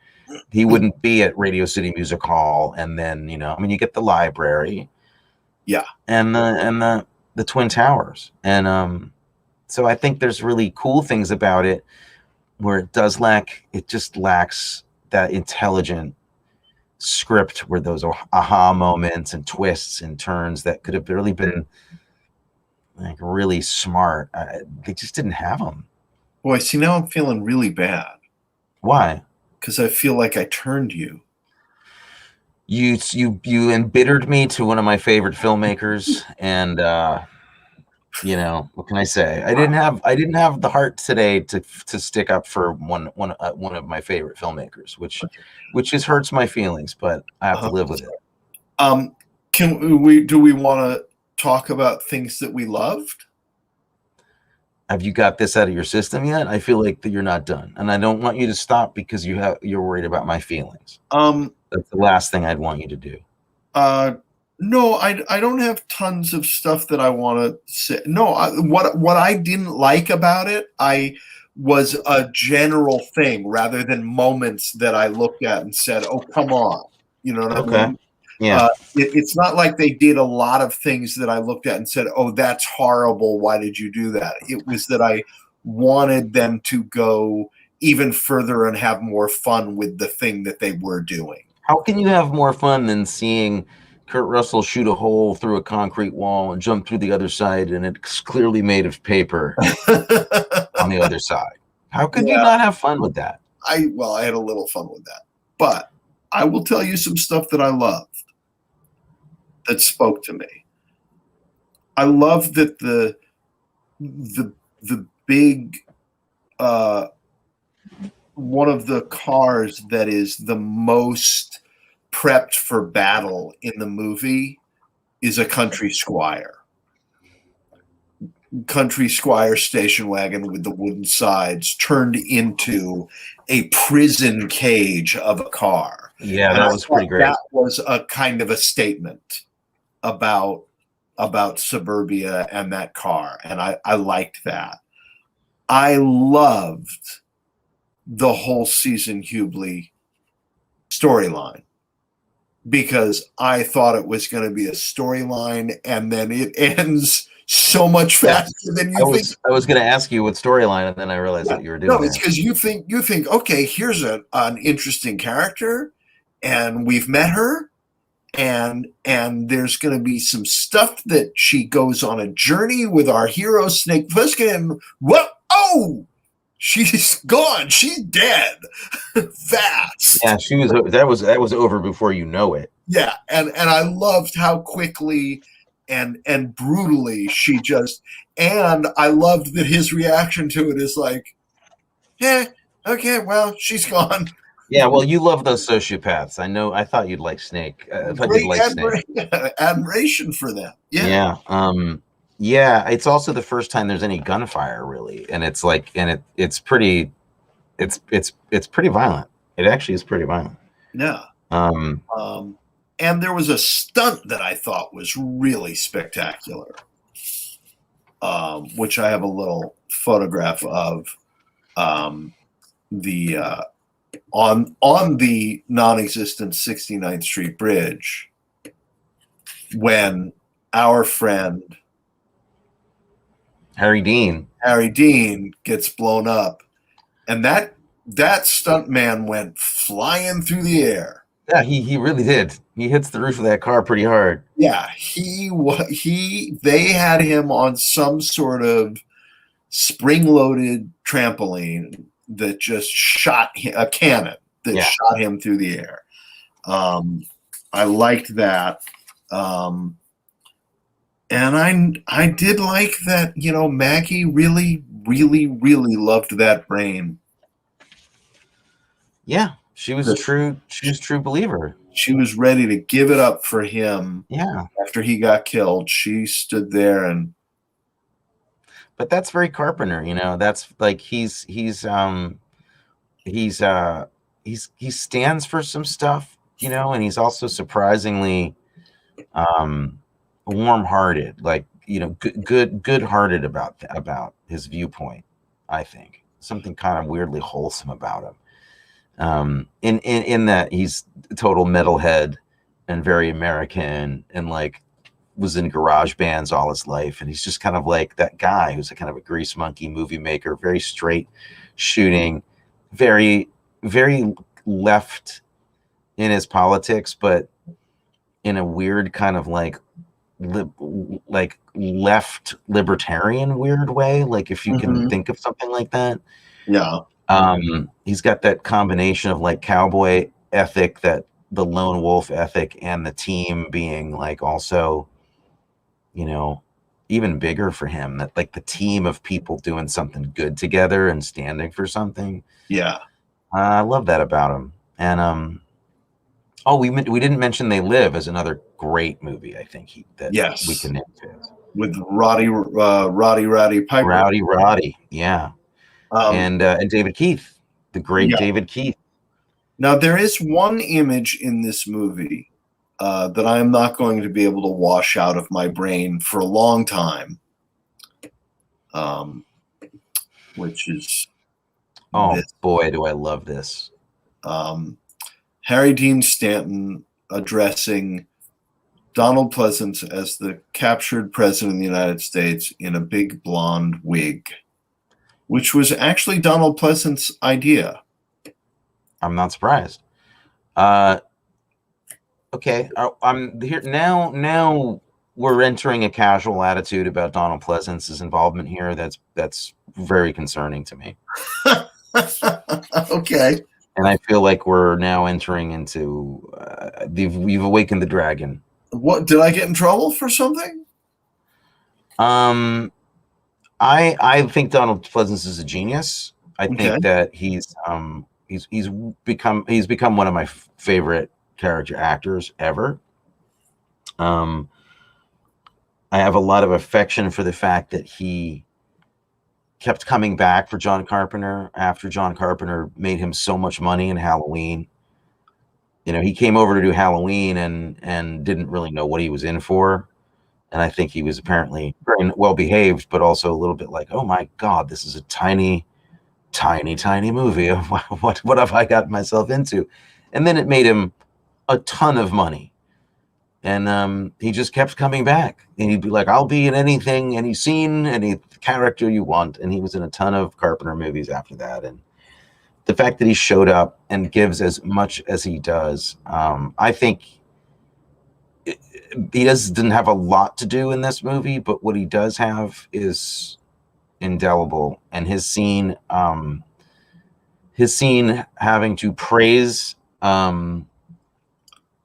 He wouldn't be at Radio City Music Hall, and then you get the library, yeah, and the Twin Towers, and so I think there's really cool things about it. Where it just lacks that intelligent script where those aha moments and twists and turns that could have really been like really smart. They just didn't have them. Boy, see, now I'm feeling really bad. Why? Because I feel like I turned you. You embittered me to one of my favorite filmmakers, and what can I say? I didn't have the heart today to stick up for one of my favorite filmmakers, which just hurts my feelings, but I have to live with it. Do we want to talk about things that we loved? Have you got this out of your system yet? I feel like that you're not done, and I don't want you to stop because you're worried about my feelings. That's the last thing I'd want you to do. No, I don't have tons of stuff that I want to say. No, what I didn't like about it, was a general thing rather than moments that I looked at and said, "Oh, come on," you know what I mean? Yeah. It's not like they did a lot of things that I looked at and said, "Oh, that's horrible. Why did you do that?" It was that I wanted them to go even further and have more fun with the thing that they were doing. How can you have more fun than seeing Kurt Russell shoot a hole through a concrete wall and jump through the other side, and it's clearly made of paper on the other side? How could you not have fun with that? I had a little fun with that, but I will tell you some stuff that I loved that spoke to me. I love that the big one of the cars that is the most prepped for battle in the movie is a country squire station wagon with the wooden sides turned into a prison cage of a car. Yeah, that was pretty great. That was a kind of a statement about suburbia and that car, and I liked that. I loved the whole season Hubley storyline, because I thought it was going to be a storyline, and then it ends so much faster than you think. I was going to ask you what storyline, and then I realized that you were doing. No, it's because you think okay, here's an interesting character, and we've met her, and there's going to be some stuff that she goes on a journey with our hero Snake Plissken. What? Oh, she's gone. She's dead. Fast. Yeah, she was. That was over before you know it. Yeah, and I loved how quickly and brutally she just. And I loved that his reaction to it is like, Okay, well, she's gone. Yeah, well, you love those sociopaths. I know. I thought you'd like Snake. I thought you'd Great like Snake. admiration for them. Yeah. Yeah. Yeah. It's also the first time there's any gunfire, really, and it's like, and it's pretty. It's pretty violent. It actually is pretty violent. Yeah. Um, And there was a stunt that I thought was really spectacular, which I have a little photograph of. The on the non-existent 69th Street Bridge, when our friend Harry Dean gets blown up, and that stunt man went flying through the air. Yeah, he really did. He hits the roof of that car pretty hard. Yeah, they had him on some sort of spring-loaded trampoline that just shot a cannon that shot him through the air. I liked that. And I did like that, Maggie really, really, really loved that brain. Yeah, she was a true believer. She was ready to give it up for him. Yeah. After he got killed, she stood there and. But that's very Carpenter, That's like he stands for some stuff, and he's also surprisingly warm-hearted, like good-hearted about his viewpoint. I think something kind of weirdly wholesome about him. In that he's a total metalhead and very American, and like was in garage bands all his life, and he's just kind of like that guy who's a kind of a grease monkey movie maker, very straight shooting, very, very left in his politics, but in a weird kind of like left libertarian weird way, like if you can think of something like that. Yeah. He's got that combination of like cowboy ethic, that the lone wolf ethic, and the team being like also, even bigger for him, that like the team of people doing something good together and standing for something. Yeah. I love that about him. And we didn't mention They Live as another great movie. I think we can name it with Roddy Piper. Roddy, yeah. And David Keith, the great David Keith. Now there is one image in this movie that I am not going to be able to wash out of my brain for a long time, which is boy, do I love this. Harry Dean Stanton addressing Donald Pleasence as the captured president of the United States in a big blonde wig, which was actually Donald Pleasence's idea. I'm not surprised. Okay, I'm here now. Now we're entering a casual attitude about Donald Pleasence's involvement here. That's very concerning to me. Okay. And I feel like we're now entering into you've awakened the dragon. What, did I get in trouble for something? I think Donald Pleasence is a genius. I think that he's become one of my favorite character actors ever. I have a lot of affection for the fact that he kept coming back for John Carpenter after John Carpenter made him so much money in Halloween. He came over to do Halloween and didn't really know what he was in for. And I think he was apparently very well behaved, but also a little bit like, oh my God, this is a tiny, tiny, tiny movie. What have I got myself into? And then it made him a ton of money. And he just kept coming back. And he'd be like, I'll be in anything, any scene, any character you want. And he was in a ton of Carpenter movies after that. And the fact that he showed up and gives as much as he does, I think he didn't have a lot to do in this movie, but what he does have is indelible. And his scene having to praise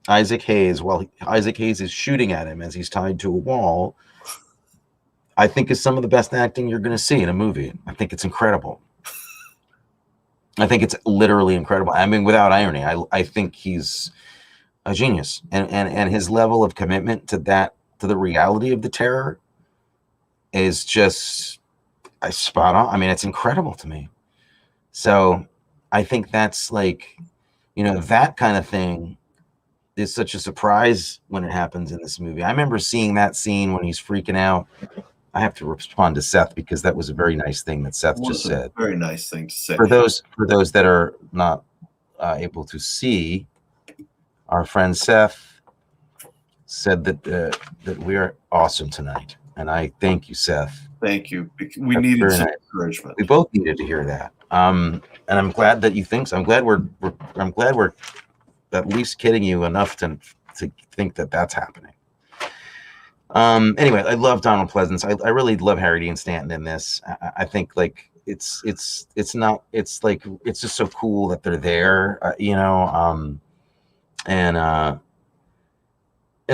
Isaac Hayes while Isaac Hayes is shooting at him as he's tied to a wall, I think is some of the best acting you're going to see in a movie. I think it's incredible. I think it's literally incredible. I mean, without irony, I think he's a genius, and his level of commitment to the reality of the terror is just spot on. I mean, it's incredible to me. So I think that's like, that kind of thing is such a surprise when it happens in this movie. I remember seeing that scene when he's freaking out. I have to respond to Seth because that was a very nice thing that Seth just said. Very nice thing to say. For those that are not able to see, our friend Seth said that we are awesome tonight, and I thank you, Seth. Thank you. We needed some encouragement. We both needed to hear that. And I'm glad that you think so. I'm glad we're at least kidding you enough to think that that's happening. Anyway, I love Donald Pleasence. I really love Harry Dean Stanton in this. I think like it's just so cool that they're there, and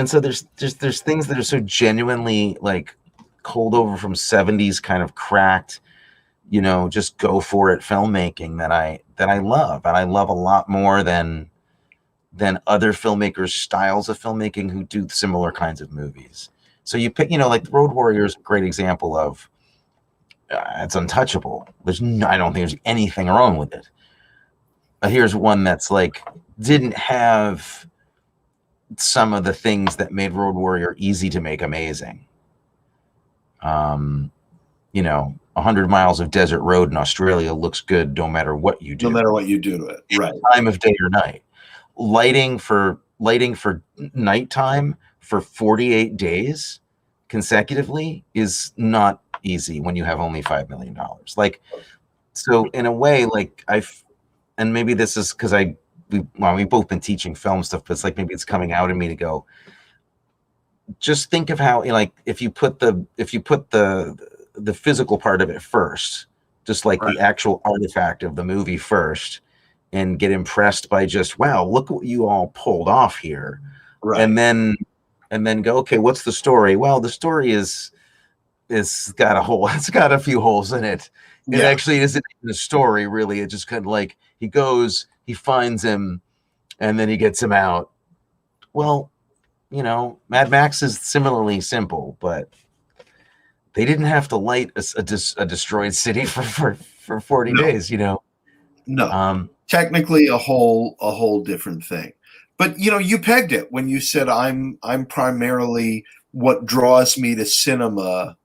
so there's things that are so genuinely like cold over from 70s kind of cracked, just go for it filmmaking that I love, and I love a lot more than other filmmakers' styles of filmmaking who do similar kinds of movies. So you pick, like Road Warrior is a great example of it's untouchable. I don't think there's anything wrong with it. But here's one that's like didn't have some of the things that made Road Warrior easy to make amazing. 100 miles of desert road in Australia looks good no matter what you do. No matter what you do to it, right? Time of day or night. Lighting for nighttime for 48 days consecutively is not easy when you have only $5 million. Like, so in a way, like and maybe this is because we've both been teaching film stuff, but it's like maybe it's coming out of me to go. Just think of how, like, if you put the physical part of it first, just like the actual artifact of the movie first, and get impressed by just, wow, look what you all pulled off here. Right. And then go, okay, what's the story? Well, the story is got a few holes in it. It actually isn't even a story, really. It just kind of like he goes, he finds him, and then he gets him out. Well, Mad Max is similarly simple, but they didn't have to light a destroyed city for 40 days, No. Technically a whole different thing. But you pegged it when you said I'm primarily, what draws me to cinema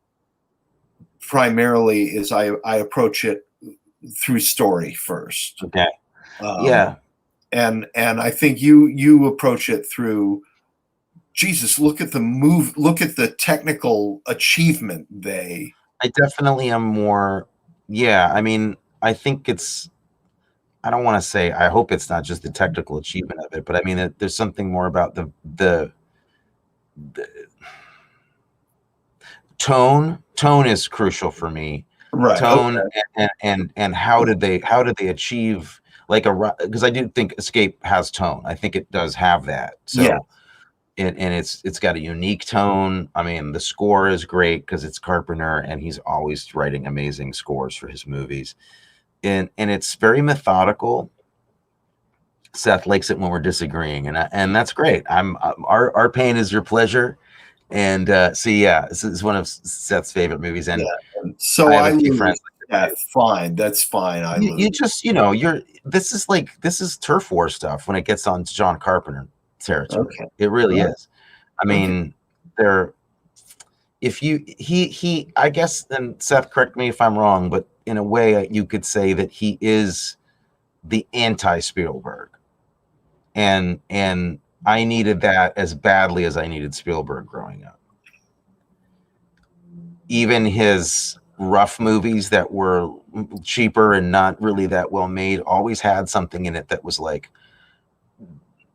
primarily is I approach it through story first. Okay. And I think you approach it through, Jesus, look at the technical achievement I definitely am more, I mean, I think I don't want to say, I hope it's not just the technical achievement of it, but I mean, there's something more about the tone. Tone is crucial for me. Right. Tone. Okay. And how did they achieve because I do think Escape has tone. I think it does have that. So and it's got a unique tone. I mean, the score is great because it's Carpenter and he's always writing amazing scores for his movies. And it's very methodical. Seth likes it when we're disagreeing, and that's great. Our pain is your pleasure, and this is one of Seth's favorite movies. And so I have a few friends. That's fine. That's fine. You just this is turf war stuff when it gets on John Carpenter territory. Okay. It really is. I mean, I guess, and Seth, correct me if I'm wrong, but in a way you could say that he is the anti-Spielberg. And I needed that as badly as I needed Spielberg growing up. Even his rough movies that were cheaper and not really that well made always had something in it that was like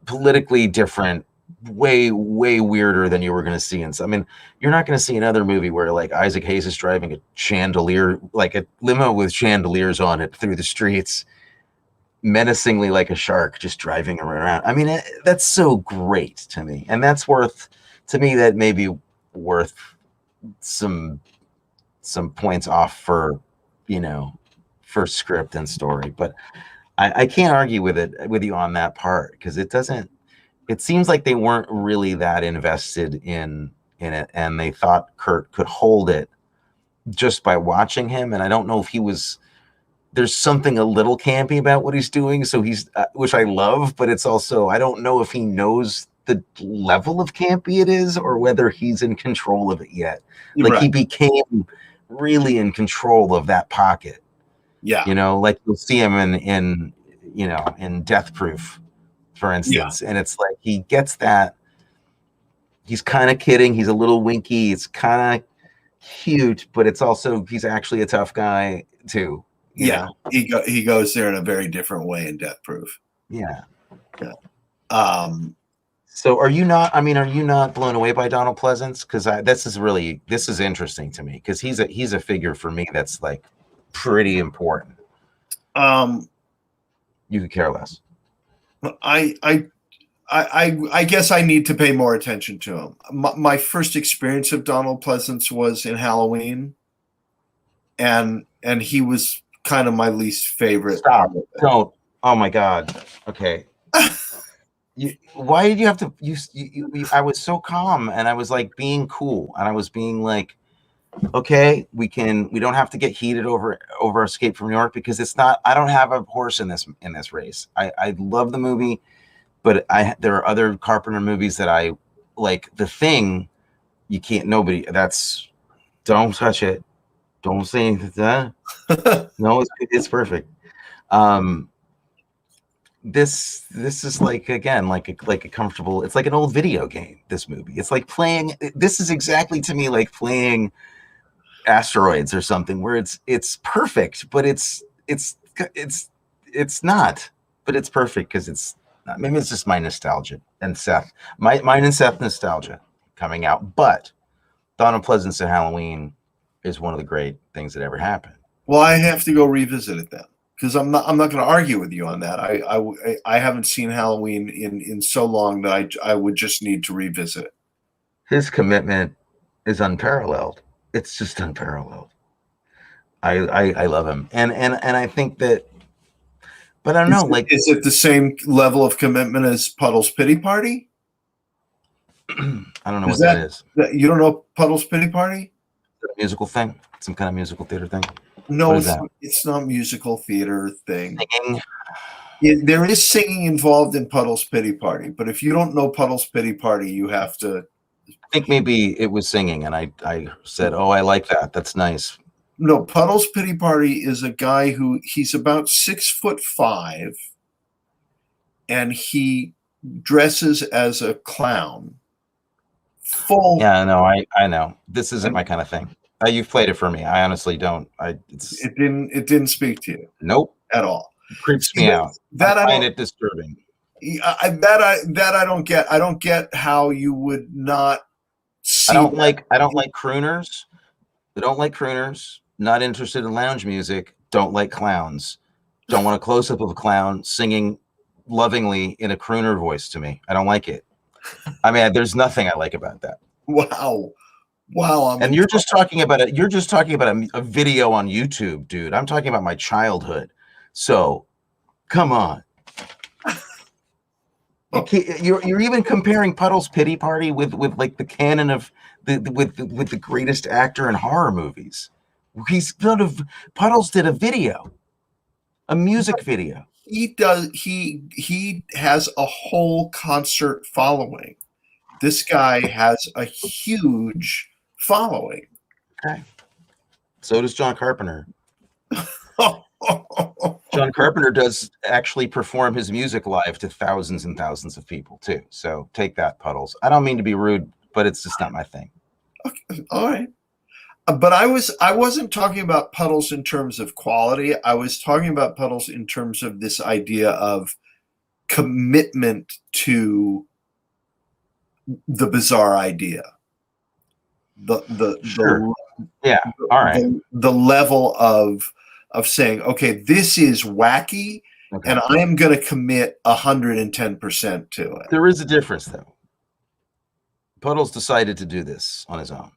politically different, way weirder than you were going to see. And so, I mean, you're not going to see another movie where like Isaac Hayes is driving a chandelier, like a limo with chandeliers on it through the streets, menacingly like a shark just driving around. I mean, that's so great to me. And that's that may be worth some points off for for script and story, but I can't argue with you on that part, because it doesn't. It seems like they weren't really that invested in it, and they thought Kurt could hold it just by watching him. And I don't know if he was. There's something a little campy about what he's doing, so he's which I love, but it's also, I don't know if he knows the level of campy it is, or whether he's in control of it yet. Like, Right. he became really in control of that pocket. Yeah. You know, like you'll see him in Death Proof, for instance, and it's like he gets that. He's kind of kidding. He's a little winky. It's kind of cute, but it's also, he's actually a tough guy too. Yeah, he goes there in a very different way in Death Proof. Yeah. So are you not? I mean, are you not blown away by Donald Pleasence? Because this is interesting to me, because he's a figure for me that's like pretty important. You could care less. I guess I need to pay more attention to him. My first experience of Donald Pleasence was in Halloween, and he was kind of my least favorite. Stop! Don't! Oh my God! Okay. Why did you have to? I was so calm, and I was like being cool, and I was being like, okay, we don't have to get heated over Escape from New York, because it's not. I don't have a horse in this race. I love the movie, but there are other Carpenter movies that I like. The Thing, you can't. Nobody. Don't touch it. Don't say anything. No, it's perfect. This is like, again, like a comfortable. It's like an old video game. This movie. It's like playing. This is exactly to me like playing Asteroids or something, where it's perfect, but it's not. But it's perfect because it's. Maybe it's just my nostalgia and Seth. Mine and Seth nostalgia coming out, but Donald Pleasence at Halloween is one of the great things that ever happened. Well, I have to go revisit it then, because I'm not going to argue with you on that. I haven't seen Halloween in so long that I would just need to revisit it. His commitment is unparalleled. It's just unparalleled. I love him, and I think that, but I don't know. Like, is it the same level of commitment as Puddle's Pity Party? I don't know what that is. You don't know Puddle's Pity Party? A musical thing? Some kind of musical theater thing? No, it's not musical theater thing. Singing? There is singing involved in Puddle's Pity Party, but if you don't know Puddle's Pity Party, you have to. I think maybe it was singing, and I said, "Oh, I like that. That's nice." No, Puddle's Pity Party is a guy he's about 6'5", and he dresses as a clown. Yeah, no, I know. This isn't my kind of thing. You've played it for me. I honestly don't. It didn't speak to you. Nope, at all. It creeps me out. I find it disturbing. That I don't get. I don't get how you would not. I don't like crooners. I don't like crooners. Not interested in lounge music. Don't like clowns. Don't want a close up of a clown singing lovingly in a crooner voice to me. I don't like it. I mean, there's nothing I like about that. Wow. And you're just talking about it. You're just talking about a video on YouTube, dude. I'm talking about my childhood. So, come on. You're even comparing Puddle's Pity Party with like the canon of with the greatest actor in horror movies. Puddles did a video, a music video. He has a whole concert following. This guy has a huge following. Okay. So does John Carpenter. John Carpenter does actually perform his music live to thousands and thousands of people too. So take that, Puddles. I don't mean to be rude, but it's just not my thing. Okay. All right. But I wasn't talking about Puddles in terms of quality. I was talking about Puddles in terms of this idea of commitment to the bizarre idea. Sure. Yeah. All right. The level of saying, okay, this is wacky, and I am going to commit 110% to it. There is a difference, though. Puddles decided to do this on his own.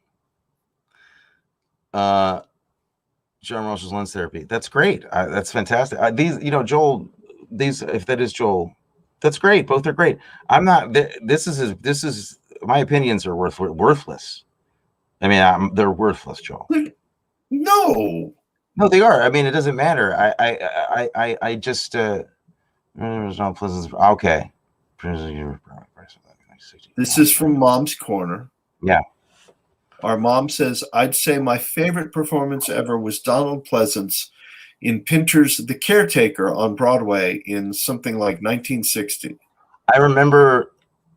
John Marshall's lens therapy. That's great. That's fantastic. These, Joel. These, if that is Joel, that's great. Both are great. I'm not. This is my opinions are worthless. I mean, they're worthless, Joel. No. No, they are. I mean, it doesn't matter. I just there's no Pleasence. Okay. This is from Mom's Corner. Yeah. Our mom says, I'd say my favorite performance ever was Donald Pleasence in Pinter's The Caretaker on Broadway in something like 1960. I remember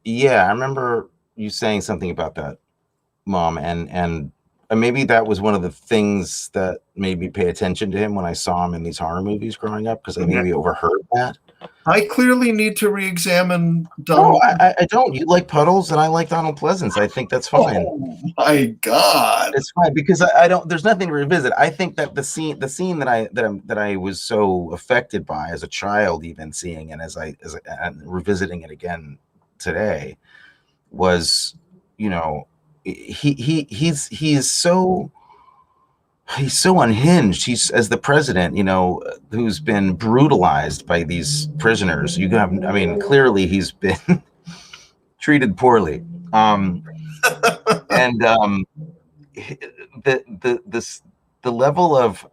you saying something about that, Mom, and maybe that was one of the things that made me pay attention to him when I saw him in these horror movies growing up, because I maybe overheard that. I clearly need to re-examine Donald. No, I don't. You like Puddles, and I like Donald Pleasence. I think that's fine. Oh my God, it's fine because I don't. There's nothing to revisit. I think that the scene that I was so affected by as a child, even seeing, and as revisiting it again today, was, he's so unhinged. He's, as the president, who's been brutalized by these prisoners. Clearly he's been treated poorly. And the level of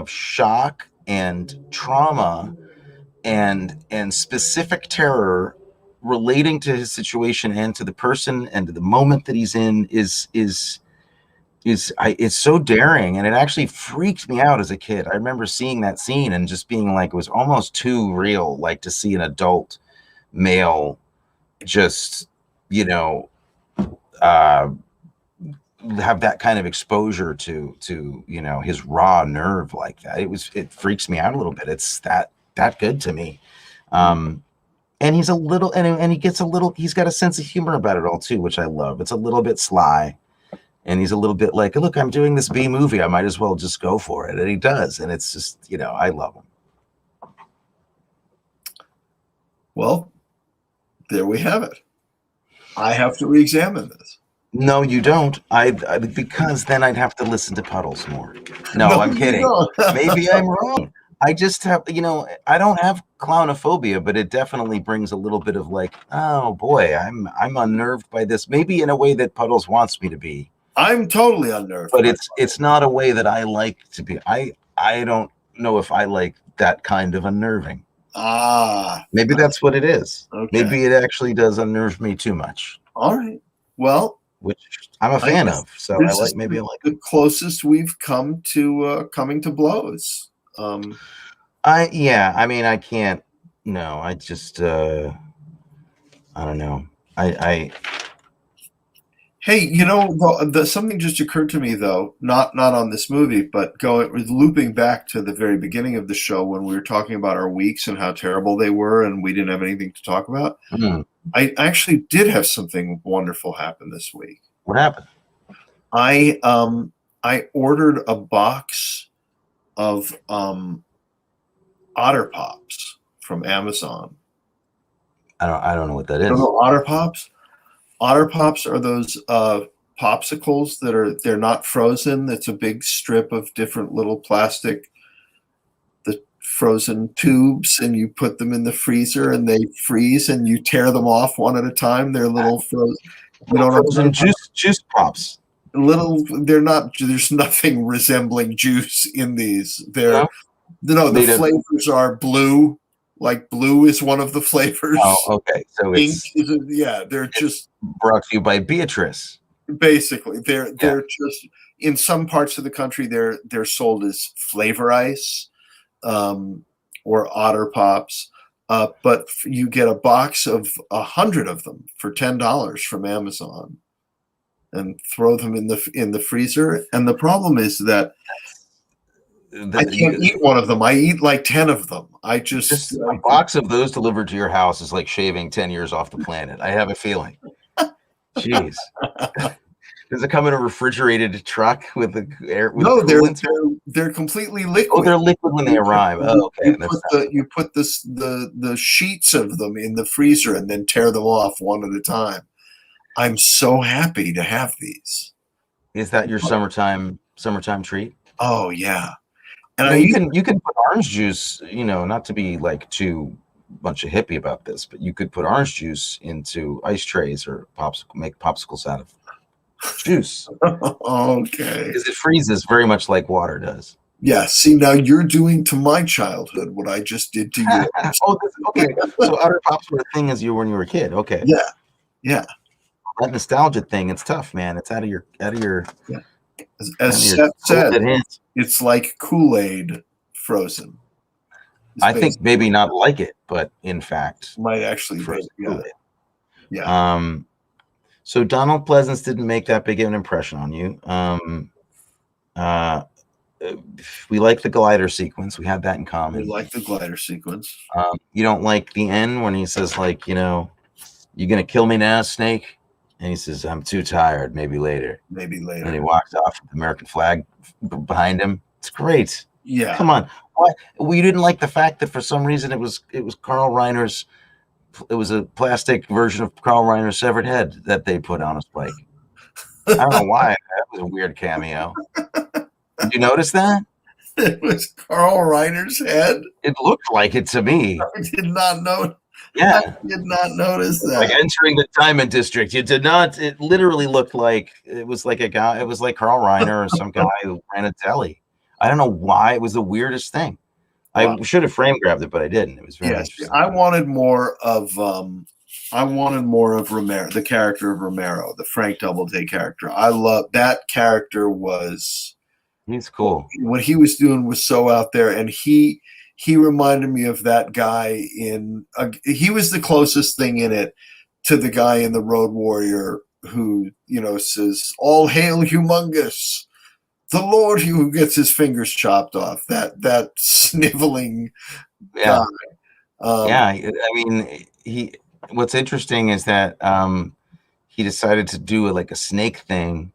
shock and trauma and specific terror relating to his situation and to the person and to the moment that he's in is it's so daring, and it actually freaked me out as a kid. I remember seeing that scene and just being like, it was almost too real, like to see an adult male just, have that kind of exposure to his raw nerve like that. It freaks me out a little bit. It's that good to me. And he's a little, and he's got a sense of humor about it all too, which I love. It's a little bit sly. And he's a little bit like, look, I'm doing this B movie. I might as well just go for it. And he does. And it's just, I love him. Well, there we have it. I have to re-examine this. No, you don't. Because then I'd have to listen to Puddles more. No, I'm kidding. Maybe I'm wrong. I just have, I don't have clownophobia, but it definitely brings a little bit of like, oh boy, I'm unnerved by this. Maybe in a way that Puddles wants me to be. I'm totally unnerved. But it's not a way that I like to be. I don't know if I like that kind of unnerving. Maybe that's what it is. Okay. Maybe it actually does unnerve me too much. All right. Well, which I'm a fan of. So I like the closest we've come to coming to blows. I can't. No, I just I don't know. Hey, something just occurred to me though, not on this movie, but looping back to the very beginning of the show when we were talking about our weeks and how terrible they were, and we didn't have anything to talk about. Mm-hmm. I actually did have something wonderful happen this week. What happened? I ordered a box of Otter Pops from Amazon. I don't know what that is. You don't know Otter Pops? Otter Pops are those popsicles they're not frozen. It's a big strip of different little plastic, the frozen tubes, and you put them in the freezer and they freeze and you tear them off one at a time. They're little frozen juice pops. They're not. There's nothing resembling juice in these. The flavors are blue. Like blue is one of the flavors. Oh, okay. So they're just brought to you by Beatrice. Basically, they're just in some parts of the country they're sold as flavor ice, or Otter Pops. But you get a box of 100 of them for $10 from Amazon, and throw them in the freezer. And the problem is that I can't eat one of them. I eat like 10 of them. Just a box of those delivered to your house is like shaving 10 years off the planet. I have a feeling. Jeez. Does it come in a refrigerated truck with the air? No, they're completely liquid. Oh, they're liquid when they arrive. Oh, okay. You put the sheets of them in the freezer and then tear them off one at a time. I'm so happy to have these. Is that your summertime treat? Oh yeah, and I I mean, used, you can put orange juice, not to be like too bunch of hippie about this, but you could put orange juice into ice trays or make popsicles out of juice okay. because it freezes very much like water does. Yeah, see, now you're doing to my childhood what I just did to yours. Okay. So outer pops were a thing as you when you were a kid. Okay. Yeah, yeah, That nostalgia thing, it's tough, man. It's out of your yeah. As Seth said, golden hands. it's like Kool-Aid frozen. It's I think maybe not like it, but in fact, might actually be. frozen Yeah, Kool-Aid. yeah. So Donald Pleasence didn't make that big of an impression on you. Uh, we like the glider sequence. We had that in We common. like the glider sequence. You don't like the end when he says, like, you gonna kill me now, Snake? And he says, I'm too tired. Maybe later. Maybe And he later. walks off with the American flag behind him. It's great. Yeah. Come on. Why? We didn't like the fact that for some reason it was Carl Reiner's. It was a plastic version of Carl Reiner's severed head that they put on a spike. I don't know why. That was a weird cameo. Did you notice that? It was Carl Reiner's head. It looked like it to me. I did not know. Yeah. I did not notice that. Like entering the Diamond District. You did not. It literally looked like it was like a guy. It was like Carl Reiner or some guy who ran a deli. I don't know why. It was the weirdest thing. Wow. I should have frame grabbed it, but I didn't. It was very interesting. I wanted more of Romero, the character of Romero, the Frank Doubleday character. I love that character. He's cool. What he was doing was so out there, and he reminded me of that guy he was the closest thing in it to the guy in the Road Warrior who says, "All hail Humongous, the Lord," who gets his fingers chopped off. That sniveling guy. I mean, what's interesting is that he decided to do like a snake thing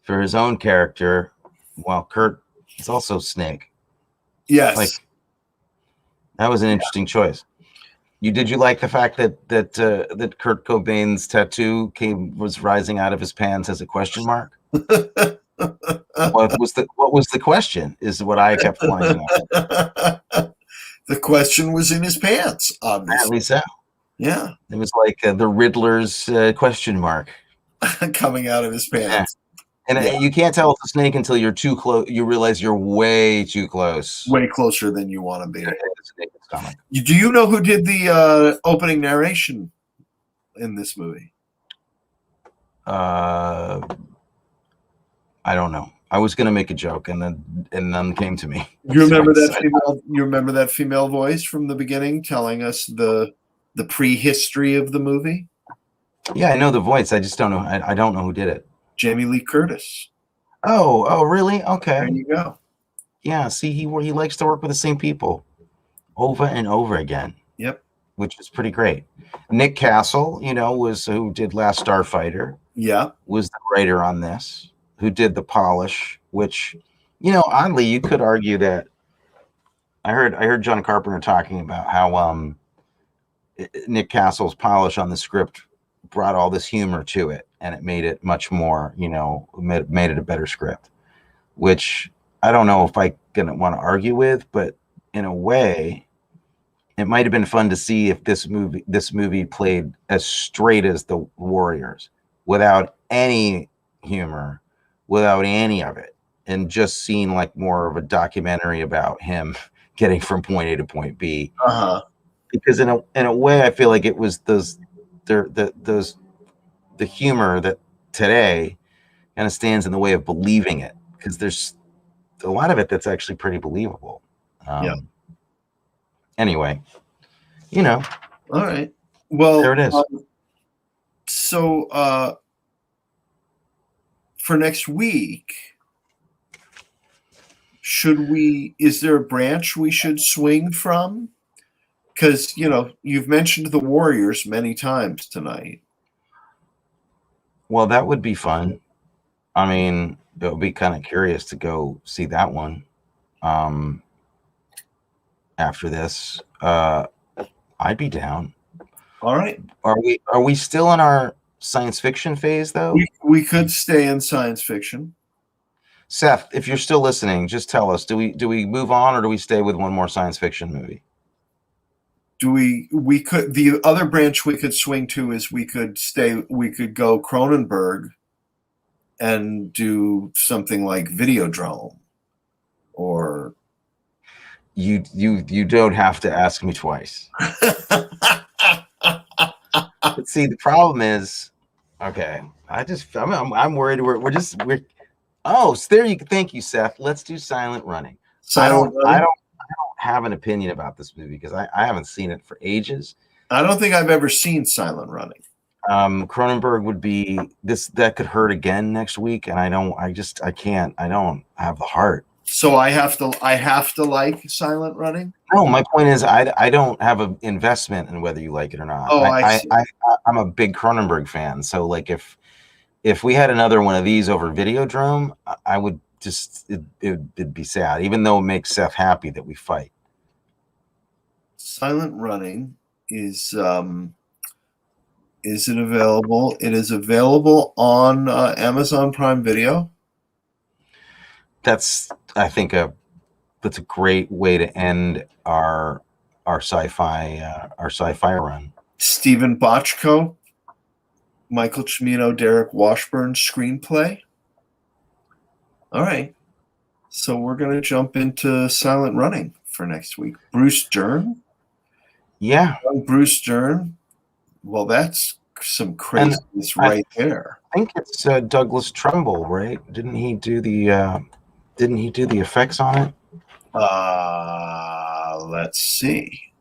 for his own character, while Kurt is also Snake. Yes, like that was an interesting choice. Did you like the fact that Kurt Cobain's tattoo was rising out of his pants as a question mark? What was the question? Is what I kept wanting to know. The question was in his pants, obviously. At least so. Yeah, it was like the Riddler's question mark coming out of his pants. Yeah. And you can't tell it's a snake until you're too close. You realize you're way too close. Way closer than you want to be. Do you know who did the opening narration in this movie? I don't know. I was going to make a joke, and none came to me. You remember that female voice from the beginning telling us the prehistory of the movie? Yeah, I know the voice. I just don't know. I don't know who did it. Jamie Lee Curtis. Oh, really? Okay. There you go. Yeah, see, he likes to work with the same people over and over again. Yep. Which is pretty great. Nick Castle, was who did Last Starfighter. Yeah. Was the writer on this, who did The Polish, which, oddly, you could argue that I heard John Carpenter talking about how Nick Castle's polish on the script brought all this humor to it, and it made it much more, made it a better script, which I don't know if I gonna want to argue with, but in a way, it might have been fun to see if this movie played as straight as The Warriors, without any humor, without any of it, and just seeing like more of a documentary about him getting from point A to point B. Because in a way, I feel like it was the humor that today kind of stands in the way of believing it, because there's a lot of it that's actually pretty believable. Anyway, All right. Well, there it is. So for next week, is there a branch we should swing from? Because, you've mentioned the Warriors many times tonight. Well, that would be fun. I mean, it would be kind of curious to go see that one. After this, I'd be down. All right. Are we still in our science fiction phase though? We could stay in science fiction. Seth, if you're still listening, just tell us, do we move on or do we stay with one more science fiction movie? We could, the other branch we could swing to is we could go Cronenberg and do something like Videodrome, or you don't have to ask me twice. But see, the problem is, okay, I'm worried we're oh, so there you thank you, Seth. Let's do Silent Running. I don't have an opinion about this movie because I haven't seen it for ages. I don't think I've ever seen Silent Running. Cronenberg would be that could hurt again next week, and I don't have the heart. So I have to like Silent Running. No, my point is I don't have an investment in whether you like it or not. Oh, I see. I'm a big Cronenberg fan, so like if we had another one of these over Videodrome, I would just it'd be sad, even though it makes Seth happy that we fight. Silent Running is it available? It is available on Amazon Prime Video. I think that's a great way to end our sci-fi run. Stephen Bochco, Michael Cimino, Derek Washburn screenplay. All right, so we're gonna jump into Silent Running for next week. Bruce Dern. Yeah, Bruce Dern. Well, that's some craziness right there. I think it's Douglas Trumbull, right? Didn't he do the effects on it? Let's see.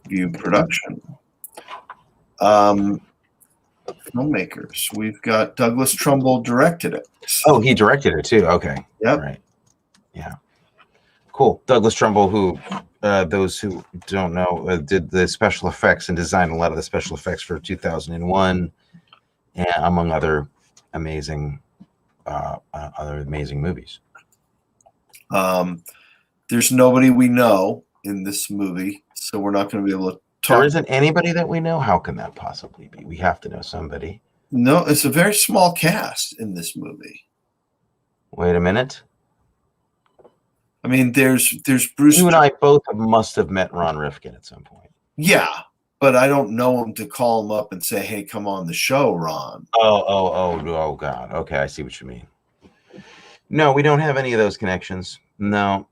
View production. Filmmakers. We've got Douglas Trumbull directed it. Oh, he directed it too. Okay. Yep. Right. Yeah. Cool. Douglas Trumbull, who those who don't know, did the special effects and designed a lot of the special effects for 2001, and among other amazing movies. There's nobody we know in this movie, so we're not going to be able to talk. There isn't anybody that we know. How can that possibly be? We have to know somebody. No, it's a very small cast in this movie. Wait a minute. I mean, there's Bruce. You and I both must have met Ron Rifkin at some point. Yeah, but I don't know him to call him up and say, "Hey, come on the show, Ron." Oh, God. Okay, I see what you mean. No, we don't have any of those connections. No.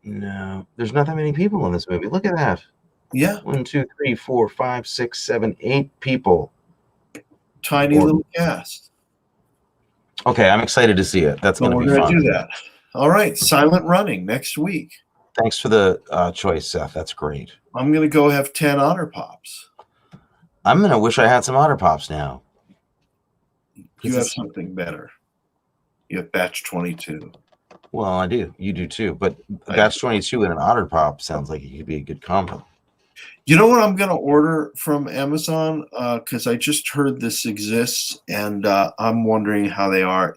There's not that many people in this movie. Look at that. Yeah. 1, 2, 3, 4, 5, 6, 7, 8 people. Tiny little cast. Okay, I'm excited to see it. That's going to be fun. We're going to do that. All right, Silent Running next week. Thanks for the choice, Seth. That's great. I'm going to go have 10 Otter Pops. I'm going to wish I had some Otter Pops now. You have something better. You have Batch 22. Well, I do. You do too. But Batch 22 and an Otter Pop sounds like it could be a good combo. You know what I'm going to order from Amazon? Because I just heard this exists, and I'm wondering how they are.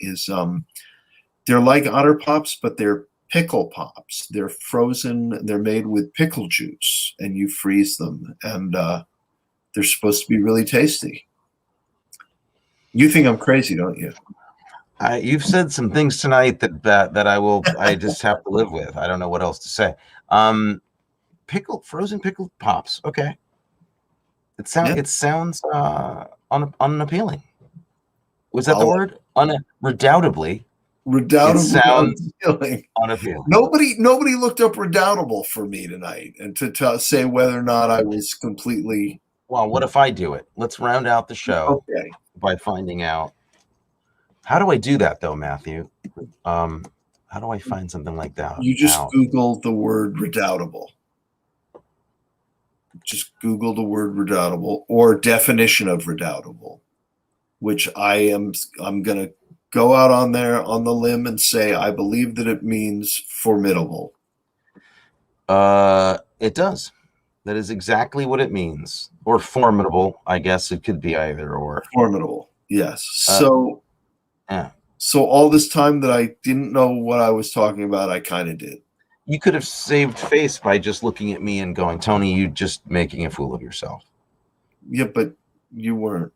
They're like Otter Pops, but they're pickle pops. They're frozen. They're made with pickle juice, and you freeze them, and they're supposed to be really tasty. You think I'm crazy, don't you? You've said some things tonight that I just have to live with. I don't know what else to say. Frozen pickle pops. Okay. It sounds unappealing. Was that the word? Redoubtably. Redoubtably sounds unappealing. Nobody looked up redoubtable for me tonight, and to say whether or not I was completely. Well, what if I do it? Let's round out the show by finding out. How do I do that though, Matthew? How do I find something like that? You just Google the word redoubtable. Just Google the word redoubtable or definition of redoubtable, which I'm going to go out on the limb and say I believe that it means formidable. It does. That is exactly what it means. Or formidable, I guess it could be either or. Formidable, yes. So all this time that I didn't know what I was talking about, I kind of did. You could have saved face by just looking at me and going, Tony, you just making a fool of yourself. Yeah, but you weren't.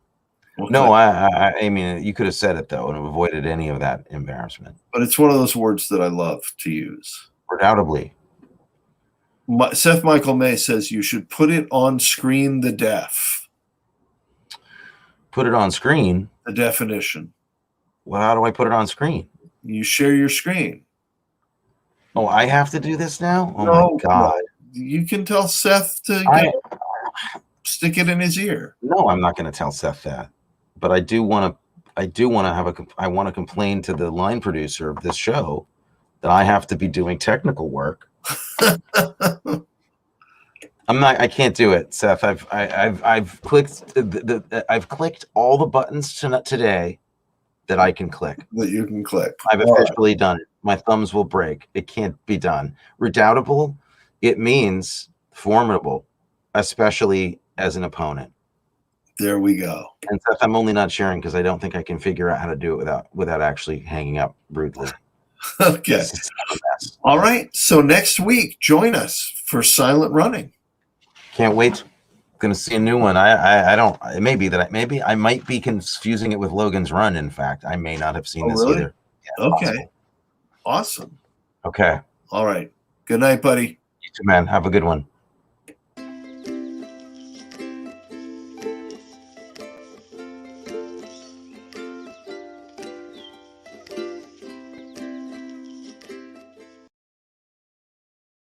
No, I mean, you could have said it though and avoided any of that embarrassment. But it's one of those words that I love to use. Undoubtedly. Seth Michael May says you should put it on screen, the def. Put it on screen? The definition. Well, how do I put it on screen? You share your screen. Oh, I have to do this now? Oh, no, my God. No. You can tell Seth to stick it in his ear. No, I'm not going to tell Seth that. But I want to complain to the line producer of this show that I have to be doing technical work. I can't do it, Seth. I've clicked all the buttons today that I can click. That you can click. I've officially done it. My thumbs will break. It can't be done. Redoubtable, it means formidable, especially as an opponent. There we go. And Seth, I'm only not sharing because I don't think I can figure out how to do it without actually hanging up rudely. Okay. All right. So next week, join us for Silent Running. Can't wait. Going to see a new one. I don't. It may be that I might be confusing it with Logan's Run. In fact, I may not have seen this really? either. Yeah, okay. Possible. Awesome. Okay. All right. Good night, buddy. You too, man. Have a good one.